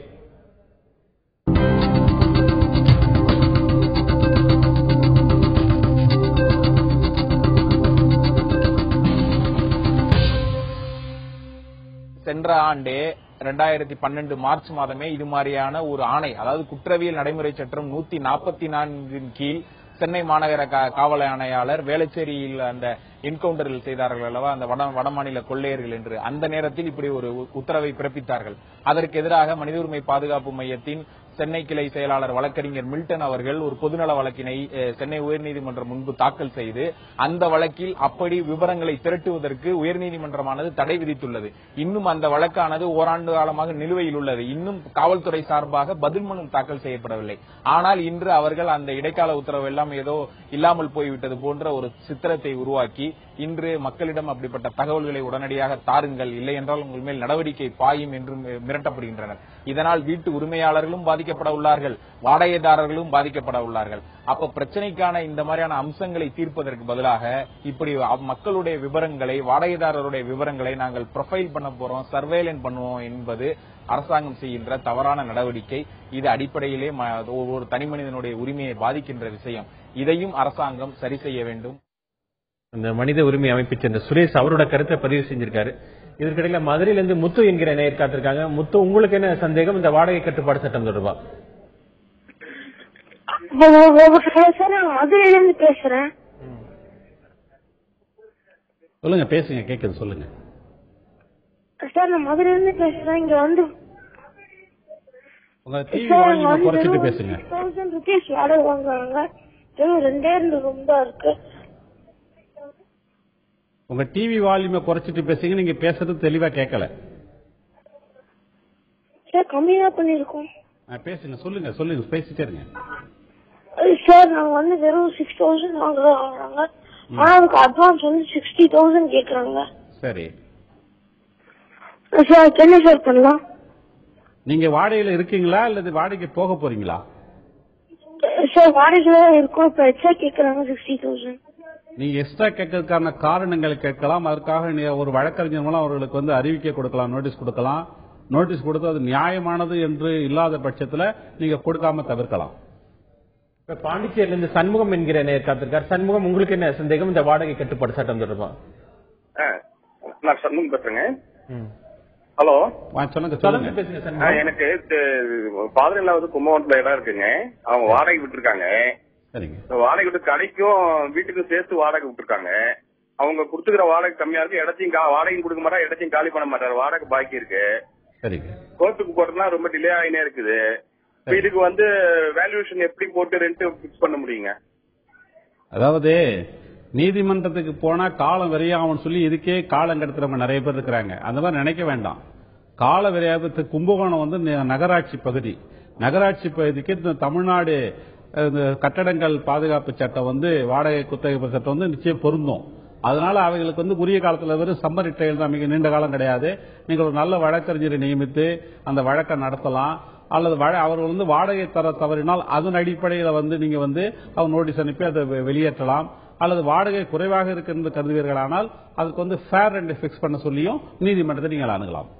சென்ற ஆண்டே 2012 மார்ச் மாதமே இது மாதிரியான ஒரு ஆணை, அதாவது குற்றவியல் நடைமுறை சட்டம் 144 கீழ் சென்னை மாநகர காவல் ஆணையாளர் வேளச்சேரியில் அந்த என்கவுண்டரில் செய்தார்கள் அல்லவா, அந்த வடமாநில கொள்ளையர்கள் என்று. அந்த நேரத்தில் இப்படி ஒரு உத்தரவை பிறப்பித்தார்கள். அதற்கு எதிராக மனித உரிமை பாதுகாப்பு மையத்தின் சென்னை கிளை செயலாளர் வழக்கறிஞர் மில்டன் அவர்கள் ஒரு பொதுநல வழக்கினை சென்னை உயர்நீதிமன்றம் முன்பு தாக்கல் செய்து அந்த வழக்கில் அப்படி விவரங்களை திரட்டுவதற்கு உயர்நீதிமன்றமானது தடை விதித்துள்ளது. இன்னும் அந்த வழக்கானது ஓராண்டு காலமாக நிலுவையில் உள்ளது. இன்னும் காவல்துறை சார்பாக பதில் மனு தாக்கல் செய்யப்படவில்லை. ஆனால் இன்று அவர்கள் அந்த இடைக்கால உத்தரவு எல்லாம் ஏதோ இல்லாமல் போய்விட்டது போன்ற ஒரு சித்திரத்தை உருவாக்கி இன்று மக்களிடம் அப்படிப்பட்ட தகவல்களை உடனடியாக தாருங்கள், இல்லை என்றால் உங்கள் மேல் நடவடிக்கை பாயும் என்று மிரட்டப்படுகின்றனர். இதனால் வீட்டு உரிமையாளர்களும் பாதிக்கப்பட உள்ளார்கள், வாடகைதாரர்களும் பாதிக்கப்பட உள்ளார்கள். அப்ப பிரச்சனைக்கான இந்த மாதிரியான அம்சங்களை தீர்ப்பதற்கு பதிலாக இப்படி மக்களுடைய விவரங்களை, வாடகைதாரருடைய விவரங்களை நாங்கள் ப்ரொஃபைல் பண்ண போறோம், சர்வேலன்ஸ் பண்ணுவோம் என்பது அரசாங்கம் செய்கின்ற தவறான நடவடிக்கை. இது அடிப்படையிலே ஒரு தனி மனிதனுடைய உரிமையை பாதிக்கின்ற விஷயம். இதையும் அரசாங்கம் சரி செய்ய வேண்டும். இந்த மனித உரிமை அமைப்பை சேர்ந்த சுரேஷ் அவரோட கருத்தை பதிவு செஞ்சிருக்காரு. இதற்கிடையில மதுரையிலிருந்து முத்து என்கிற நேயர் காத்திருக்காங்க. முத்து, உங்களுக்கு என்ன சந்தேகம் இந்த வாடகை கட்டுப்பாடு சட்டம் தொடர்பா? மதுரையிலிருந்து பேசுறேன். சொல்லுங்க, பேசுங்க, கேக்குது, சொல்லுங்க. சார், நான் மதுரையிலிருந்து பேசுறேன். இங்க உங்க டிவி வால்யூம் குறைச்சிட்டு பேசுங்க. ₹1000 வாடகை வாங்குறாங்க. 2 ரூம் தான் இருக்கு. உங்க டிவி வால்யூமை குறைச்சிட்டு பேசுங்க, நீங்க பேசுறது தெளிவா கேட்கல. சார், கம்மி தான் பண்ணிருக்கோம். பேசுங்க, சொல்லுங்க சொல்லுங்க, பேசிட்டே இருங்க. சார் நாங்க வந்து வெறும் 6,000 வாங்குறாங்க. ஆனா அதுக்கு அட்வான்ஸ் வந்து 60,000 கேக்குறாங்க. சரி சார் என்ன சார் பண்ணலாம்? நீங்க வாடகையில இருக்கீங்களா அல்லது வாடகைக்கு போக போறீங்களா? சார் வாடகையில இருக்கோம். இப்ப எக்ஸ்ட்ரா கேக்குறாங்க 60,000. நீங்க எக்ஸ்ட்ரா கேட்கறதுக்கான காரணங்களை கேட்கலாம். அதற்காக நீங்க ஒரு வழக்கறிஞர் மூலம் அவர்களுக்கு வந்து அறிவிக்கை கொடுக்கலாம், நோட்டீஸ் கொடுக்கலாம். நோட்டீஸ் கொடுத்து அது நியாயமானது என்று இல்லாத பட்சத்துல நீங்க கொடுக்காம தவிர்க்கலாம். இப்ப பாண்டிச்சேரியில இருந்து சண்முகம் என்கிற நேயர் காத்திருக்கார். சண்முகம், உங்களுக்கு என்ன சந்தேகம் இந்த வாடகை கட்டுப்பாடு சட்டம் தொடர்பா? நான் சண்முகம் பேசுறேங்க. ஹலோ, சொல்லுங்க. எனக்கு ஃபாதர் இல்லாவது கும்பகோணத்துல இடம் இருக்குங்க. அவங்க வாடகை விட்டுருக்காங்க. வாடகை விட்டு கடைக்கும் வீட்டுக்கும் சேர்த்து வாடகை விட்டுருக்காங்க. அவங்க கொடுத்துக்கிற வாடகை கம்மியா இருக்கு. இடத்தையும் வாடகையும் கொடுக்க மாட்டாரு, இடத்தையும் காலி பண்ண மாட்டாரு. வாடகை பாக்கி இருக்கு. கோர்ட்டுக்கு போறதுனா ரொம்ப டிலே ஆகினே இருக்குது. வீட்டுக்கு வந்து வேல்யூஷன் எப்படி போட்டு ரெண்ட் பிக்ஸ் பண்ண முடியுங்க? அதாவது நீதிமன்றத்துக்கு போனா காலம் விரையாகும் சொல்லி இதுக்கே காலம் கடத்துறவங்க நிறைய பேர் இருக்கிறாங்க. அந்த மாதிரி நினைக்க வேண்டாம். கால விரையாபத்து கும்பகோணம் வந்து நகராட்சி பகுதி. நகராட்சி பகுதிக்கு தமிழ்நாடு கட்டடங்கள் பாதுகாப்பு சட்டம் வந்து வாடகை குத்தகை சட்டம் வந்து நிச்சயம் பொருந்தும். அதனால அவைகளுக்கு வந்து உரிய காலத்துல வெறும் சம்மரி ட்ரையல் தான், மிக நீண்ட காலம் கிடையாது. நீங்கள் ஒரு நல்ல வழக்கறிஞரை நியமித்து அந்த வழக்கை நடத்தலாம். அல்லது அவர்கள் வந்து வாடகை தர தவறினால் அதன் அடிப்படையில் வந்து நீங்க வந்து அவர் நோட்டீஸ் அனுப்பி அதை வெளியேற்றலாம். அல்லது வாடகை குறைவாக இருக்கு கருதுவீர்களானால் அதுக்கு வந்து ஃபேர் அண்ட் பிக்ஸ் பண்ண சொல்லியும் நீதிமன்றத்தை நீங்கள் அணுகலாம்.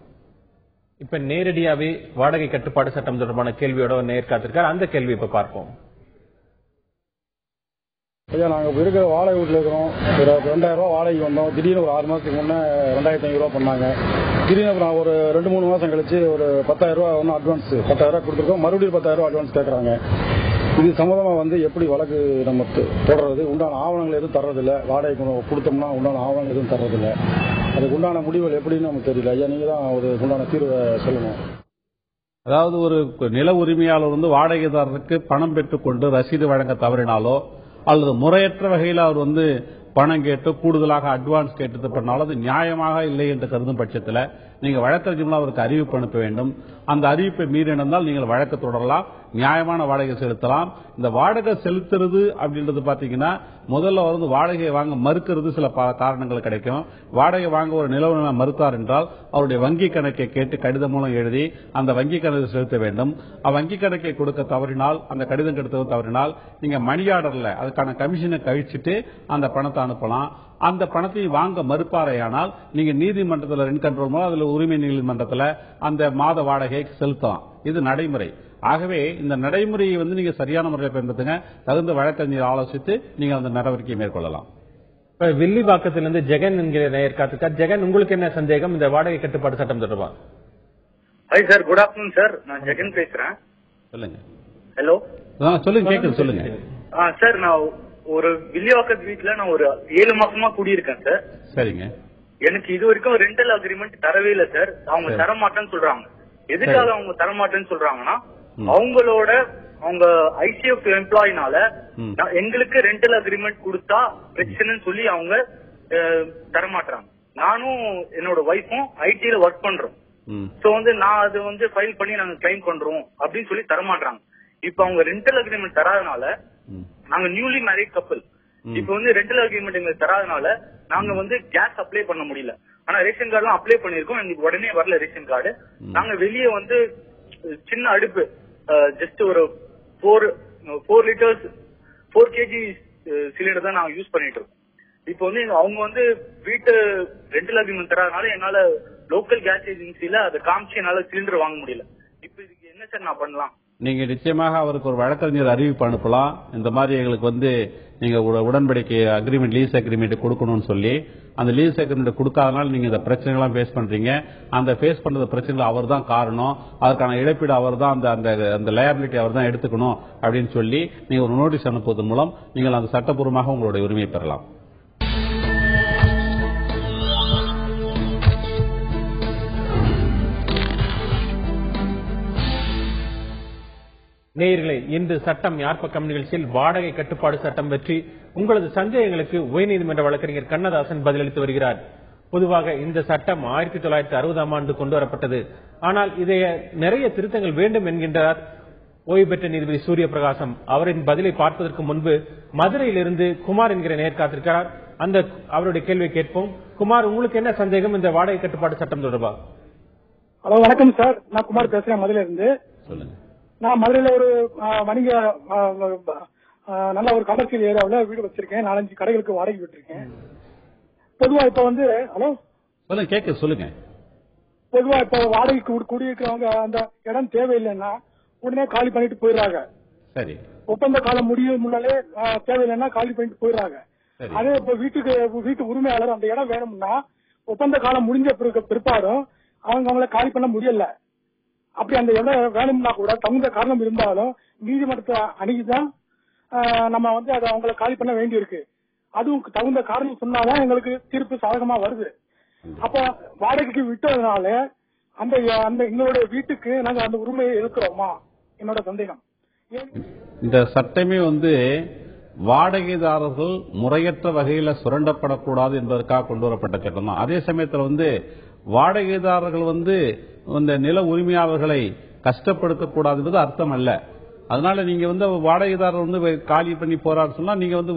இப்ப நேரடியாவே வாடகை கட்டுப்பாடு சட்டம் தொடர்பான கேள்வியோட நேர் காத்திருக்கார். அந்த கேள்வி இப்ப பார்ப்போம். ஐயா, நாங்கள் இருக்கிற வாடகை வீட்டில் இருக்கிறோம். ஒரு 2,000 ரூபா வாடகைக்கு வந்தோம். திடீர்னு ஒரு 6 மாதத்துக்கு முன்னே 2,500 ரூபா பண்ணாங்க. திடீர்னு நான் ஒரு 2-3 மாதம் கழிச்சு ஒரு 10,000 ரூபா ஒன்றும் அட்வான்ஸ் 10,000 ரூபா கொடுத்துருக்கோம். மறுபடியும் 10,000 ரூபா அட்வான்ஸ் கேட்குறாங்க. இது சம்பந்தமா வந்து எப்படி வழக்கு நம்ம தொடர்றது? உண்டான ஆவணங்கள் எதுவும் தர்றதில்லை. வாடகை கொடுத்தோம்னா உண்டான ஆவணங்கள் எதுவும் தர்றதில்லை. அதுக்கு உண்டான முடிவுகள் எப்படின்னு நமக்கு தெரியல. ஐயா, நீங்க தான் ஒரு உண்டான தீர்வை சொல்லணும். அதாவது ஒரு நில உரிமையாளர் வந்து வாடகைதாரருக்கு பணம் பெற்றுக்கொண்டு ரசீது வழங்க தவறினாலோ அல்லது முறையற்ற வகையில் அவர் வந்து பணம் கேட்டு கூடுதலாக அட்வான்ஸ் கேட்டு பண்ணாலும் அது நியாயமாக இல்லை என்று கருதும் பட்சத்தில் நீங்க வழக்கறிஞர்கள் அவருக்கு அறிவிப்பு அனுப்ப வேண்டும். அந்த அறிவிப்பை மீறி நடந்தால் நீங்கள் வழக்கு தொடரலாம், நியாயமான வாடகை செலுத்தலாம். இந்த வாடகை செலுத்துறது அப்படின்றது பாத்தீங்கன்னா முதல்ல வந்து வாடகையை வாங்க மறுக்கிறது சில காரணங்கள் கிடைக்கும். வாடகை வாங்க ஒரு நிலவர மறுத்தார் என்றால் அவருடைய வங்கி கணக்கை கேட்டு கடிதம் மூலம் எழுதி அந்த வங்கி கணக்கு செலுத்த வேண்டும். வங்கி கணக்கை கொடுக்க தவறினால், அந்த கடிதம் கெடுத்த தவறினால் நீங்க மணி ஆர்டர்ல அதுக்கான கமிஷனை கழிச்சுட்டு அந்த பணத்தை அனுப்பலாம். அந்த பணத்தை வாங்க மறுப்பாரையானால் நீங்க நீதிமன்றத்தில் ரெண்ட் கண்ட்ரோல் மூலம் அதுல உரிமை நீதிமன்றத்தில் அந்த மாத வாடகையை செலுத்தலாம். இது நடைமுறை. ஆகவே இந்த நடைமுறையை வந்து நீங்க சரியான முறையில் பயன்படுத்துங்க. தகுந்த வழக்கறிஞர் ஆலோசித்து நீங்க அந்த நடவடிக்கையை மேற்கொள்ளலாம். வில்லிவாக்கத்திலிருந்து ஜெகன் என்கிற நேயர் காத்திருக்கார். ஜெகன், உங்களுக்கு என்ன சந்தேகம் இந்த வாடகை கட்டுப்பாடு சட்டம் தொடர்பா? Hi sir, good afternoon sir. நான் ஜெகன் பேசுறேன். சொல்லுங்க. ஹலோ, சொல்லுங்க, கேக்குது, சொல்லுங்க. சார், நான் ஒரு வில்லிவாக்கத்து வீட்டுல நான் ஒரு 7 மாசமா குடியிருக்கேன் சார். சரிங்க. எனக்கு இது வரைக்கும் ரெண்டல் அக்ரிமெண்ட் தரவே இல்லை சார். அவங்க தரமாட்டேன்னு சொல்றாங்க. எதுக்காக அவங்க தரமாட்டேன்னு சொல்றாங்கன்னா, அவங்க ஐசிஎஃப் எம்ப்ளாயினால எங்களுக்கு ரெண்டல் அக்ரிமெண்ட் கொடுத்தா பிரச்சனைன்னு சொல்லி அவங்க தரமாட்டாங்க. நானும் என்னோட ஒய்ஃபும் ஐடில ஒர்க் பண்றோம். சோ வந்து நான் அது வந்து ஃபைல் பண்ணி நாங்க கிளைம் பண்றோம் அப்படின்னு சொல்லி தரமாட்டாங்க. இப்ப அவங்க ரெண்டல் அக்ரிமெண்ட் தராதனால, நாங்க நியூலி மேரிட் கப்பல், இப்ப வந்து ரெண்டல் அக்ரிமெண்ட் எங்களுக்கு தராதனால நாங்க வந்து கேஸ் அப்ளை பண்ண முடியல. ஆனா ரேஷன் கார்டு எல்லாம் அப்ளை பண்ணிருக்கோம், எங்களுக்கு உடனே வரல ரேஷன் கார்டு. நாங்க வெளியே வந்து சின்ன அடுப்பு, ஜஸ்ட் ஒரு 4 லிட்டர்ஸ் 4 kg சிலிண்டர் தான் நாங்க யூஸ் பண்ணிட்டு இருக்கோம். இப்ப வந்து அவங்க வந்து வீட்டு ரெண்டல் அக்ரிமெண்ட் தராதனால என்னால லோக்கல் கேஸ் ஏஜென்சில அதை காமிச்சு என்னால சிலிண்டர் வாங்க முடியல. இப்ப இதுக்கு என்ன சார் நான் பண்ணலாம்? நீங்க நிச்சயமாக அவருக்கு ஒரு வழக்கறிஞர் அறிவிப்பு அனுப்பலாம். இந்த மாதிரி எங்களுக்கு வந்து நீங்க உடன்படிக்கை அக்ரிமெண்ட், லீஸ் அக்ரிமெண்ட் கொடுக்கணும்னு சொல்லி, அந்த லீஸ் அக்ரிமெண்ட் கொடுக்காதனால நீங்க இந்த பிரச்சனைகள்லாம் ஃபேஸ் பண்றீங்க. அந்த ஃபேஸ் பண்ற பிரச்சனைகள் அவர் தான் காரணம், அதற்கான இழப்பீடு அவர் தான், அந்த லயபிலிட்டி அவர் தான் எடுத்துக்கணும் அப்படின்னு சொல்லி நீங்க ஒரு நோட்டீஸ் அனுப்புவதன் மூலம் நீங்கள் அந்த சட்டப்பூர்வமாக உங்களுடைய உரிமையை பெறலாம். நேயர்களே, இன்று சட்டம் யார் பக்கம் நிகழ்ச்சியில் வாடகை கட்டுப்பாடு சட்டம் பற்றி உங்களது சந்தேகங்களுக்கு உயர்நீதிமன்ற வழக்கறிஞர் கண்ணதாசன் பதிலளித்து வருகிறார். பொதுவாக இந்த சட்டம் 1960ஆம் ஆண்டு கொண்டு வரப்பட்டது. ஆனால் இதை நிறைய திருத்தங்கள் வேண்டும் என்கின்றார் ஓய்வு பெற்ற நீதிபதி சூரிய பிரகாசம். அவரின் பதிலை பார்ப்பதற்கு முன்பு மதுரையிலிருந்து குமார் என்கிற நேயர் காத்திருக்கிறார். அந்த அவருடைய கேள்வியை கேட்போம். குமார், உங்களுக்கு என்ன சந்தேகம் இந்த வாடகை கட்டுப்பாடு சட்டம் தொடர்பாக? ஹலோ, வணக்கம் சார். நான் குமார் பேசுறேன் மதுரையில இருந்து. நான் மதுரையில ஒரு வணிக நல்ல ஒரு கமர்ஷியல் ஏரியாவில் வீடு வச்சிருக்கேன். 4-5 கடைகளுக்கு வாடகை விட்டுருக்கேன். பொதுவா இப்ப வந்து ஹலோ கேட்க சொல்லுங்க. பொதுவா இப்ப வாடகைக்கு குடியிருக்கிறவங்க அந்த இடம் தேவையில்லைன்னா உடனே காலி பண்ணிட்டு போயிடுறாங்க. சரி. ஒப்பந்த காலம் முடியும் முன்னாலே தேவையில்லைன்னா காலி பண்ணிட்டு போயிடுறாங்க. அதே இப்ப வீட்டு உரிமையாளர் அந்த இடம் வேணும்னா ஒப்பந்த காலம் முடிஞ்ச பிற்பாடும் அவங்கள காலி பண்ண முடியல. அப்படி அந்த இடம் வேணும்னா கூட தகுந்த காரணம் இருந்தாலும் நீதிமன்றத்தை அணுகிதான் நம்ம வந்து அதை அவங்களை காலி பண்ண வேண்டி இருக்கு. அதுவும் தகுந்த காரணம் சொன்னாதான் எங்களுக்கு தீர்ப்பு சாதகமா வருது. அப்ப வாடகைக்கு விட்டதுனால அந்த எங்களுடைய வீட்டுக்கு நாங்க அந்த உரிமையை இருக்கிறோமா? என்னோட சந்தேகம். இந்த சட்டமே வந்து வாடகைதாரர்கள் முறையற்ற வகையில சுரண்டப்படக்கூடாது என்பதற்காக கொண்டு வரப்பட்ட சட்டம் தான். அதே சமயத்தில் வந்து வாடகைதாரர்கள் வந்து இந்த நில உரிமையாளர்களை கஷ்டப்படுத்தக்கூடாது என்பது அர்த்தம் அல்ல. அதனால நீங்க வந்து வாடகைதாரர் வந்து காலி பண்ணி போறாரு சொன்னா நீங்க வந்து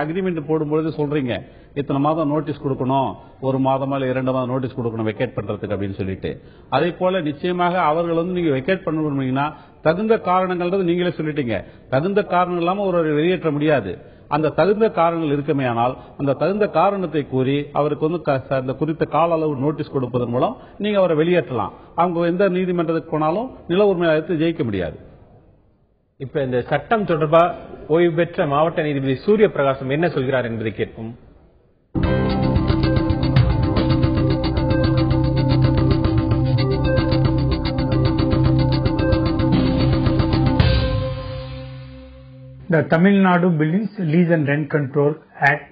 அக்ரிமெண்ட் போடும்பொழுது சொல்றீங்க இத்தனை மாதம் நோட்டீஸ் கொடுக்கணும், 1 மாதமா 2 மாதம் நோட்டீஸ் கொடுக்கணும் வெக்கேட் பண்றதுக்கு அப்படின்னு சொல்லிட்டு. அதே போல நிச்சயமாக அவர்கள் வந்து நீங்க வெக்கேட் பண்ணணும்னா தகுந்த காரணங்கள் நீங்களே சொல்லிட்டீங்க. தகுந்த காரணம் இல்லாம ஒரு வெளியேற்ற முடியாது. அந்த தகுந்த காரணங்கள் இருக்குமே ஆனால் அந்த தகுந்த காரணத்தை கூறி அவருக்கு வந்து அந்த குறித்த கால அளவு நோட்டீஸ் கொடுப்பதன் மூலம் நீங்க அவரை வெளியேற்றலாம். அவங்க எந்த நீதிமன்றத்துக்கு போனாலும் நில உரிமையாளத்தை ஜெயிக்க முடியாது. இப்ப இந்த சட்டம் தொடர்பா ஓய்வு பெற்ற மாவட்ட நீதிபதி சூரிய பிரகாசம் என்ன சொல்கிறார் என்பதை கேட்போம். The Tamil Nadu Buildings Lease and Rent Control Act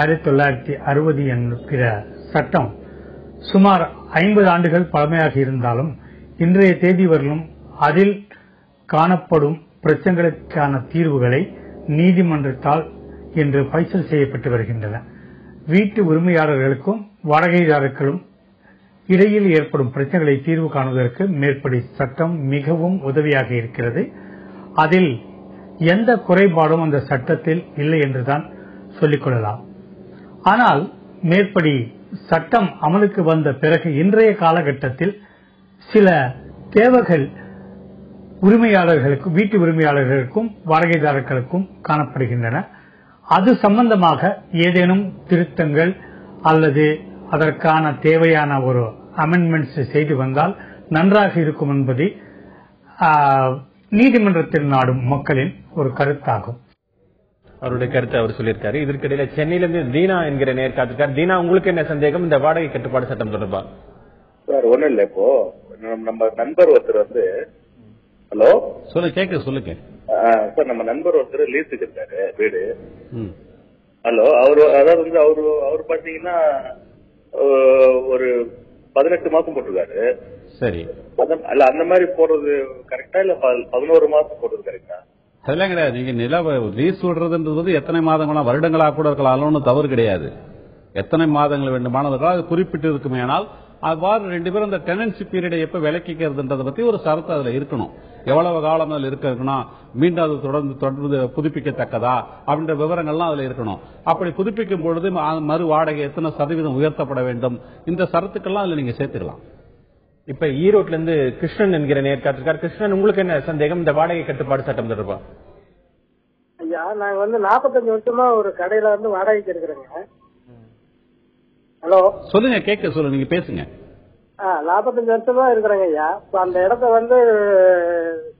1960 என்கிற சட்டம் சுமார் 50 ஆண்டுகள் பழமையாக இருந்தாலும் இன்றைய தேதி வரலும் அதில் காணப்படும் பிரச்சனைகளுக்கான தீர்வுகளை நீதிமன்றத்தால் இன்று பைசல் செய்யப்பட்டு வருகின்றன. வீட்டு உரிமையாளர்களுக்கும் வாடகைதாரர்களும் இடையில் ஏற்படும் பிரச்சனைகளை தீர்வு காணுவதற்கு மேற்படி சட்டம் மிகவும் உதவியாக இருக்கிறது. அதில் எந்த குறைபாடும் அந்த சட்டத்தில் இல்லை என்றுதான் சொல்லிக் கொள்ளலாம். ஆனால் மேற்படி சட்டம் அமலுக்கு வந்த பிறகு இன்றைய காலகட்டத்தில் சில தேவைகள் உரிமையாளர்களுக்கும் வீட்டு உரிமையாளர்களுக்கும் வாடகைதாரர்களுக்கும் காணப்படுகின்றன. அது சம்பந்தமாக ஏதேனும் திருத்தங்கள் அல்லது அதற்கான தேவையான ஒரு அமெண்ட்மெண்ட்ஸ் செய்து வந்தால் நன்றாக இருக்கும் என்பது நீதிமன்றத்தில் நாடும் மக்களின் ஒரு கருத்தாகும். அவருடைய கருத்தை அவர் சொல்லியிருக்காரு. இதற்கிடையில சென்னையிலிருந்து தீனா என்கிற நேர் காத்திருக்காரு. தீனா, உங்களுக்கு என்ன சந்தேகம் இந்த வாடகை கட்டுப்பாடு சட்டம் தொடர்பா? சார் ஒண்ணும் இல்ல, இப்போ நம்ம நண்பர் ஒருத்தர் வந்து ஹலோ சொல்லுங்க சார், நம்ம நண்பர் ஒருத்தர் லீஸுக்கு இருக்காரு வீடு. ஹலோ, அதாவது வந்து அவரு பாத்தீங்கன்னா ஒரு 18 மாசம் போட்டிருக்காரு. சரி. அல்ல அந்த மாதிரி போடுறது கரெக்டா இல்ல 11 மாசம் போடுறது கரெக்டா? அதெல்லாம் கிடையாது. நீங்க நில லீஸ் விடுறதுன்றது எத்தனை மாதங்களா வருடங்களா கூட இருக்கலாம், தவறு கிடையாது. எத்தனை மாதங்கள் வேண்டுமானவர்களோ அது குறிப்பிட்டு இருக்குமே. ஆனால் அவ்வாறு 2 பேரும் அந்த டெனன்சி பீரியடை எப்ப விலக்கிக்கிறதுன்றதை பத்தி ஒரு சரத்து அதுல இருக்கணும். எவ்வளவு காலம் அதுல இருக்கணும், மீண்டும் அது தொடர்ந்து புதுப்பிக்கத்தக்கதா அப்படின்ற விவரங்கள்லாம் அதுல இருக்கணும். அப்படி புதுப்பிக்கும் பொழுது மறு வாடகை எத்தனை சதவீதம் உயர்த்தப்பட வேண்டும், இந்த சரத்துக்கெல்லாம் அதுல நீங்க சேர்த்துக்கலாம். இப்ப ஈரோட்ல இருந்து கிருஷ்ணன் என்கிற நேர் காத்திருக்கார். கிருஷ்ணன், உங்களுக்கு என்ன சந்தேகம் இந்த வாடகை கட்டுப்பாடு சட்டம் தொடர்பா? ஐயா, நாங்க வந்து 45 வருஷமா ஒரு கடையில வந்து வாடகைக்கு இருக்கிறேங்க. ஹலோ, சொல்லுங்க, கேட்க சொல்லுங்க, நீங்க பேசுங்க. 45 வருஷமா இருக்கிறேங்க ஐயா. இப்ப அந்த இடத்த வந்து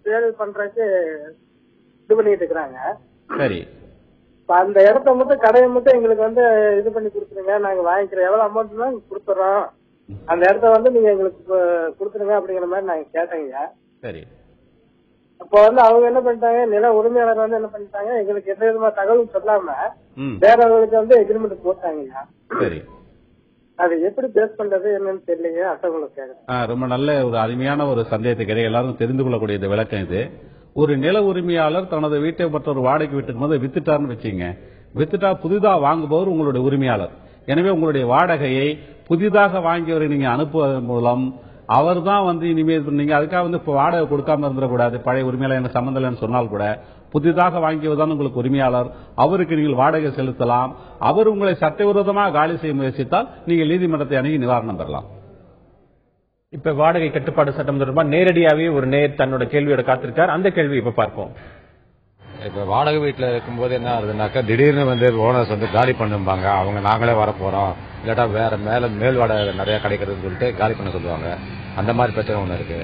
சேல் பண்றதுக்கு இது பண்ணிட்டு இருக்கிறாங்க. சரி. இப்ப அந்த இடத்த மட்டும் கடையை மட்டும் எங்களுக்கு வந்து இது பண்ணி கொடுத்துருங்க, நாங்க வாங்கிக்கிறோம், எவ்வளவு அமௌண்ட் தான் கொடுத்துறோம், அந்த இடத்த வந்து நீங்க எங்களுக்கு கொடுத்துருங்க அப்படிங்கிற மாதிரி நாங்க கேட்டேங்க. சரி. அப்ப வந்து அவங்க என்ன பண்ணிட்டாங்க, நில உரிமையாளர் வந்து என்ன பண்ணிட்டாங்க, எங்களுக்கு எந்த விதமான தகவலும் சொல்லாம வேறவங்களுக்கு வந்து எக்ரிமெண்ட் போட்டாங்க. சரி. அது எப்படி பேஸ் பண்றது என்னன்னு தெரியலைங்க, அசங்களுக்கு கேட்கறேன். ரொம்ப நல்ல ஒரு அருமையான ஒரு சந்தேகத்துக்கு எல்லாரும் தெரிந்து கொள்ளக்கூடிய இந்த விளக்கம் இது. ஒரு நில உரிமையாளர் தனது வீட்டை மற்றொரு வாடகை வீட்டுக்கு போது வித்துட்டார்னு வச்சுங்க, வித்துட்டா புதிதா வாங்குபவர் உங்களுடைய உரிமையாளர். எனவே உங்களுடைய வாடகையை புதிதாக வாங்கியவரை நீங்க அனுப்புவதன் மூலம் அவர் தான் வந்து இனிமேல் நீங்க அதுக்காக வந்து இப்போ வாடகை கொடுக்காம இருந்துடக்கூடாது. பழைய உரிமையாளர் என்ன சம்பந்தம் இல்லைன்னு சொன்னால் கூட புதிதாக வாங்கியவர்தான் உங்களுக்கு உரிமையாளர், அவருக்கு நீங்கள் வாடகை செலுத்தலாம். அவர் உங்களை சட்டவிரோதமாக காலி செய்ய முயற்சித்தால் நீங்கள் நீதிமன்றத்தை அணுகி நிவாரணம் பெறலாம். இப்ப வாடகை கட்டுப்பாடு சட்டம் தொடர்பாக நேரடியாவே ஒரு நேர் தன்னோட கேள்வியோட காத்திருக்கார். அந்த கேள்வி இப்ப பார்ப்போம். இப்ப வாடகை வீட்டுல இருக்கும்போது என்ன ஆகுதுனாக்கா திடீர்னு வந்து ஓனர்ஸ் வந்து காலி பண்ணுவாங்க. அவங்க நாங்களே வர போறோம் இல்லாட்டா வேற மேல் வாடகை நிறைய கிடைக்கிறதுன்னு சொல்லிட்டு காலி பண்ண சொல்லுவாங்க. அந்த மாதிரி பிரச்சனை ஒண்ணு இருக்கு.